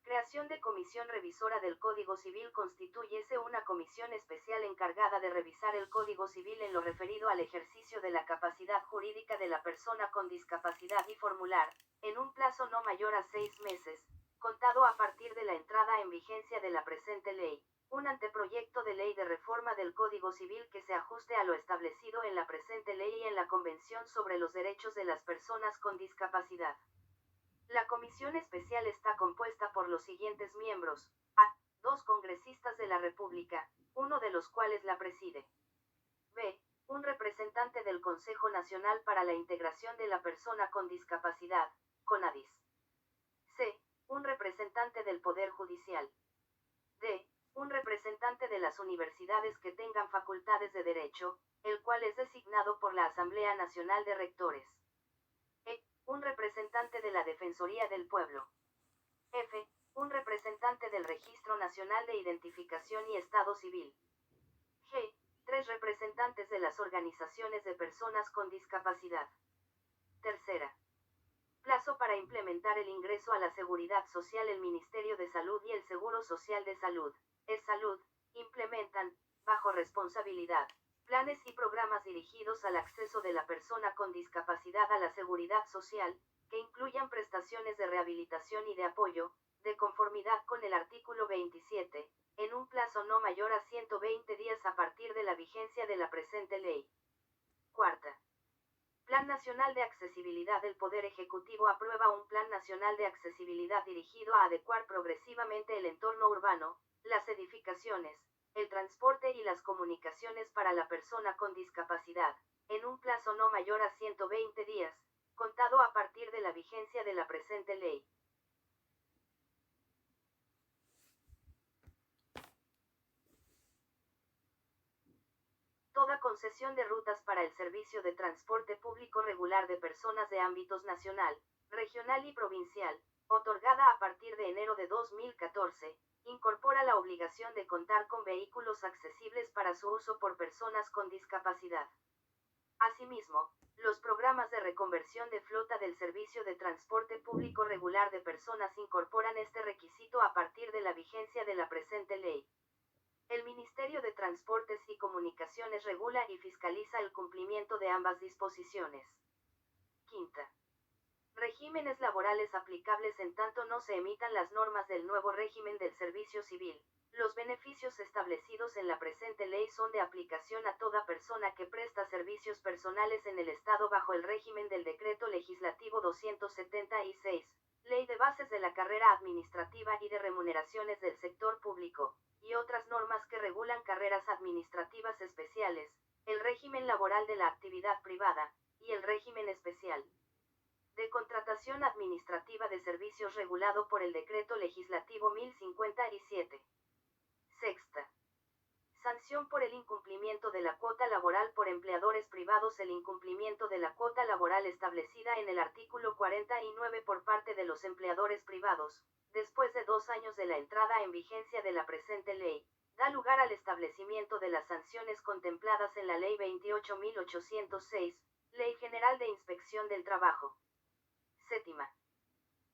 [SPEAKER 1] Creación de comisión revisora del Código Civil. Constitúyese una comisión especial encargada de revisar el Código Civil en lo referido al ejercicio de la capacidad jurídica de la persona con discapacidad y formular, en un plazo no mayor a 6 meses, contado a partir de la entrada en vigencia de la presente ley, un anteproyecto de ley de reforma del Código Civil que se ajuste a lo establecido en la presente ley y en la Convención sobre los Derechos de las Personas con Discapacidad. La comisión especial está compuesta por los siguientes miembros: a. 2 congresistas de la República, uno de los cuales la preside. b. Un representante del Consejo Nacional para la Integración de la Persona con Discapacidad, CONADIS. c. Un representante del Poder Judicial. d. Un representante de las universidades que tengan facultades de derecho, el cual es designado por la Asamblea Nacional de Rectores. Un representante de la Defensoría del Pueblo. F. Un representante del Registro Nacional de Identificación y Estado Civil. G. 3 representantes de las organizaciones de personas con discapacidad. Tercera. Plazo para implementar el ingreso a la Seguridad Social. El Ministerio de Salud y el Seguro Social de Salud, Salud, implementan, bajo responsabilidad, planes y programas dirigidos al acceso de la persona con discapacidad a la seguridad social, que incluyan prestaciones de rehabilitación y de apoyo, de conformidad con el artículo 27, en un plazo no mayor a 120 días a partir de la vigencia de la presente ley. Cuarta. Plan Nacional de Accesibilidad. El Poder Ejecutivo aprueba un Plan Nacional de Accesibilidad dirigido a adecuar progresivamente el entorno urbano, las edificaciones, el transporte y las comunicaciones para la persona con discapacidad, en un plazo no mayor a 120 días, contado a partir de la vigencia de la presente ley. Toda concesión de rutas para el servicio de transporte público regular de personas de ámbitos nacional, regional y provincial, otorgada a partir de enero de 2014, incorpora la obligación de contar con vehículos accesibles para su uso por personas con discapacidad. Asimismo, los programas de reconversión de flota del servicio de transporte público regular de personas incorporan este requisito a partir de la vigencia de la presente ley. El Ministerio de Transportes y Comunicaciones regula y fiscaliza el cumplimiento de ambas disposiciones. Quinta. Regímenes laborales aplicables. En tanto no se emitan las normas del nuevo régimen del servicio civil, los beneficios establecidos en la presente ley son de aplicación a toda persona que presta servicios personales en el Estado bajo el régimen del Decreto Legislativo 276, Ley de Bases de la Carrera Administrativa y de Remuneraciones del Sector Público, y otras normas que regulan carreras administrativas especiales, el régimen laboral de la actividad privada, y el régimen especial de contratación administrativa de servicios regulado por el Decreto Legislativo 1057. Sexta. Sanción por el incumplimiento de la cuota laboral por empleadores privados. El incumplimiento de la cuota laboral establecida en el artículo 49 por parte de los empleadores privados, después de 2 años de la entrada en vigencia de la presente ley, da lugar al establecimiento de las sanciones contempladas en la Ley 28.806, Ley General de Inspección del Trabajo. Séptima.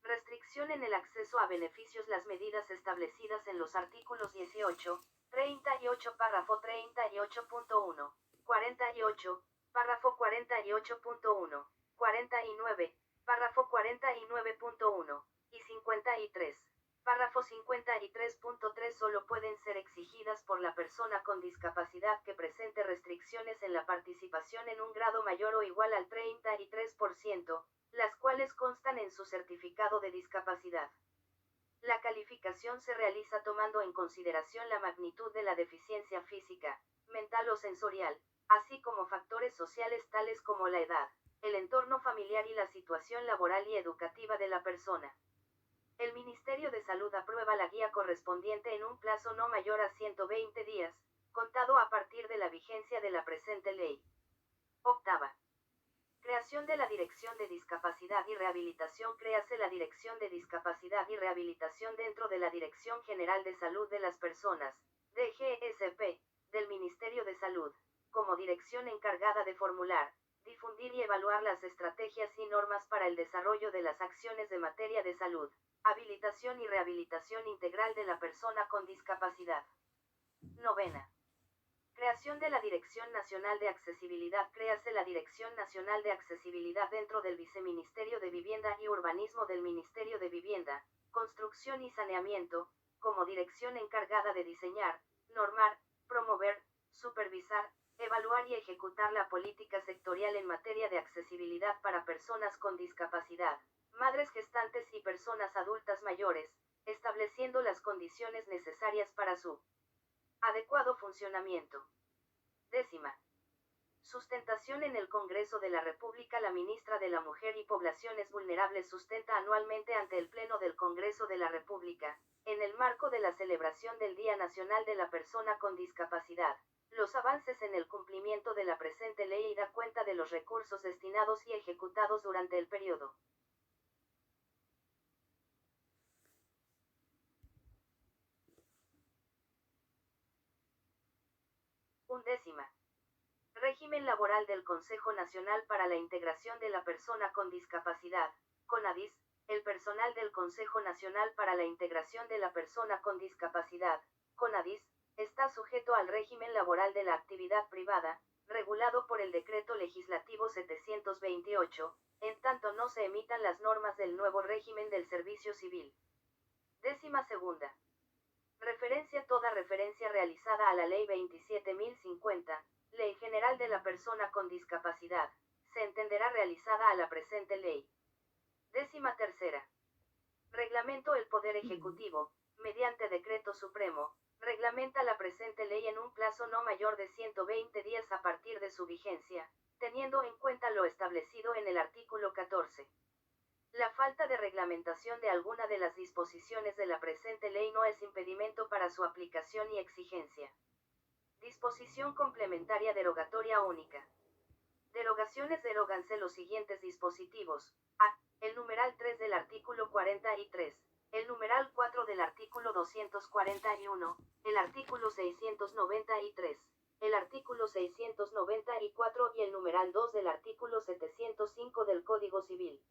[SPEAKER 1] Restricción en el acceso a beneficios. Las medidas establecidas en los artículos 18, 38, párrafo 38.1, 48, párrafo 48.1, 49, párrafo 49.1, y 53, Párrafo 53.3 solo pueden ser exigidas por la persona con discapacidad que presente restricciones en la participación en un grado mayor o igual al 33%, las cuales constan en su certificado de discapacidad. La calificación se realiza tomando en consideración la magnitud de la deficiencia física, mental o sensorial, así como factores sociales tales como la edad, el entorno familiar y la situación laboral y educativa de la persona. El Ministerio de Salud aprueba la guía correspondiente en un plazo no mayor a 120 días, contado a partir de la vigencia de la presente ley. Octava. Creación de la Dirección de Discapacidad y Rehabilitación. Créase la Dirección de Discapacidad y Rehabilitación dentro de la Dirección General de Salud de las Personas, DGSP, del Ministerio de Salud, como dirección encargada de formular, difundir y evaluar las estrategias y normas para el desarrollo de las acciones de materia de salud, habilitación y rehabilitación integral de la persona con discapacidad. Novena. Creación de la Dirección Nacional de Accesibilidad. Créase la Dirección Nacional de Accesibilidad dentro del Viceministerio de Vivienda y Urbanismo del Ministerio de Vivienda, Construcción y Saneamiento, como dirección encargada de diseñar, normar, promover, supervisar, evaluar y ejecutar la política sectorial en materia de accesibilidad para personas con discapacidad, madres gestantes y personas adultas mayores, estableciendo las condiciones necesarias para su adecuado funcionamiento. Décima. Sustentación en el Congreso de la República. La ministra de la Mujer y Poblaciones Vulnerables sustenta anualmente ante el Pleno del Congreso de la República, en el marco de la celebración del Día Nacional de la Persona con Discapacidad, los avances en el cumplimiento de la presente ley y da cuenta de los recursos destinados y ejecutados durante el periodo. Undécima. Régimen laboral del Consejo Nacional para la Integración de la Persona con Discapacidad, CONADIS. El personal del Consejo Nacional para la Integración de la Persona con Discapacidad, CONADIS, está sujeto al régimen laboral de la actividad privada, regulado por el Decreto Legislativo 728, en tanto no se emitan las normas del nuevo régimen del servicio civil. Décima segunda. Referencia. Toda referencia realizada a la Ley 27.050, Ley General de la Persona con Discapacidad, se entenderá realizada a la presente ley. Décima tercera. Reglamento. El Poder Ejecutivo, mediante Decreto Supremo, reglamenta la presente ley en un plazo no mayor de 120 días a partir de su vigencia, teniendo en cuenta lo establecido en el artículo 14. La falta de reglamentación de alguna de las disposiciones de la presente ley no es impedimento para su aplicación y exigencia. Disposición complementaria derogatoria única. Derogaciones. Deróganse los siguientes dispositivos. A. El numeral 3 del artículo 43, el numeral 4 del artículo 241, el artículo 693, el artículo 694 y el numeral 2 del artículo 705 del Código Civil.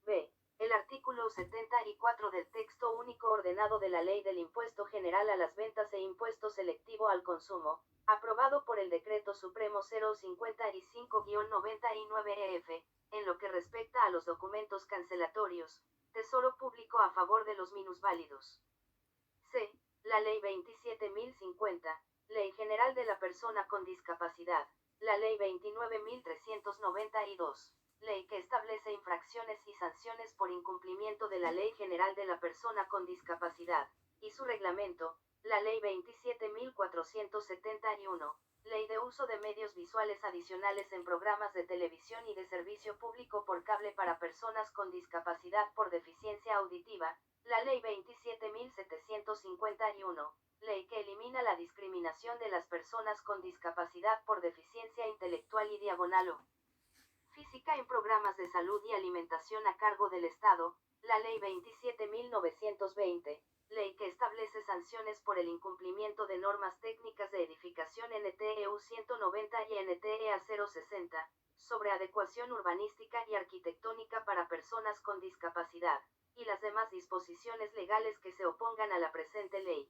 [SPEAKER 1] B. El artículo 74 del texto único ordenado de la Ley del Impuesto General a las Ventas e Impuesto Selectivo al Consumo, aprobado por el Decreto Supremo 055-99-EF, en lo que respecta a los documentos cancelatorios, Tesoro Público a favor de los minusválidos. C. La Ley 27.050, Ley General de la Persona con Discapacidad, la Ley 29.392. Ley que establece infracciones y sanciones por incumplimiento de la Ley General de la Persona con Discapacidad, y su reglamento, la Ley 27.471, Ley de Uso de Medios Visuales Adicionales en Programas de Televisión y de Servicio Público por Cable para Personas con Discapacidad por Deficiencia Auditiva, la Ley 27.751, Ley que elimina la discriminación de las personas con discapacidad por deficiencia intelectual y diagonal o física en programas de salud y alimentación a cargo del Estado, la Ley 27.920, ley que establece sanciones por el incumplimiento de normas técnicas de edificación NTEU 190 y NTEA 060, sobre adecuación urbanística y arquitectónica para personas con discapacidad, y las demás disposiciones legales que se opongan a la presente ley.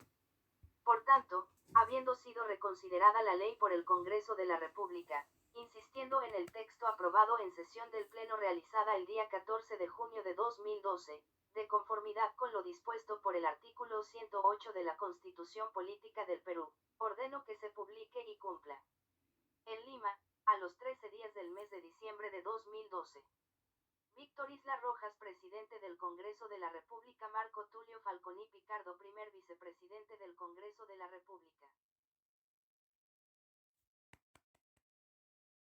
[SPEAKER 1] Por tanto, habiendo sido reconsiderada la ley por el Congreso de la República, insistiendo en el texto aprobado en sesión del Pleno realizada el día 14 de junio de 2012, de conformidad con lo dispuesto por el artículo 108 de la Constitución Política del Perú, ordeno que se publique y cumpla. En Lima, a los 13 días del mes de diciembre de 2012. Víctor Isla Rojas, presidente del Congreso de la República. Marco Tulio Falconi Picardo, primer vicepresidente del Congreso de la República.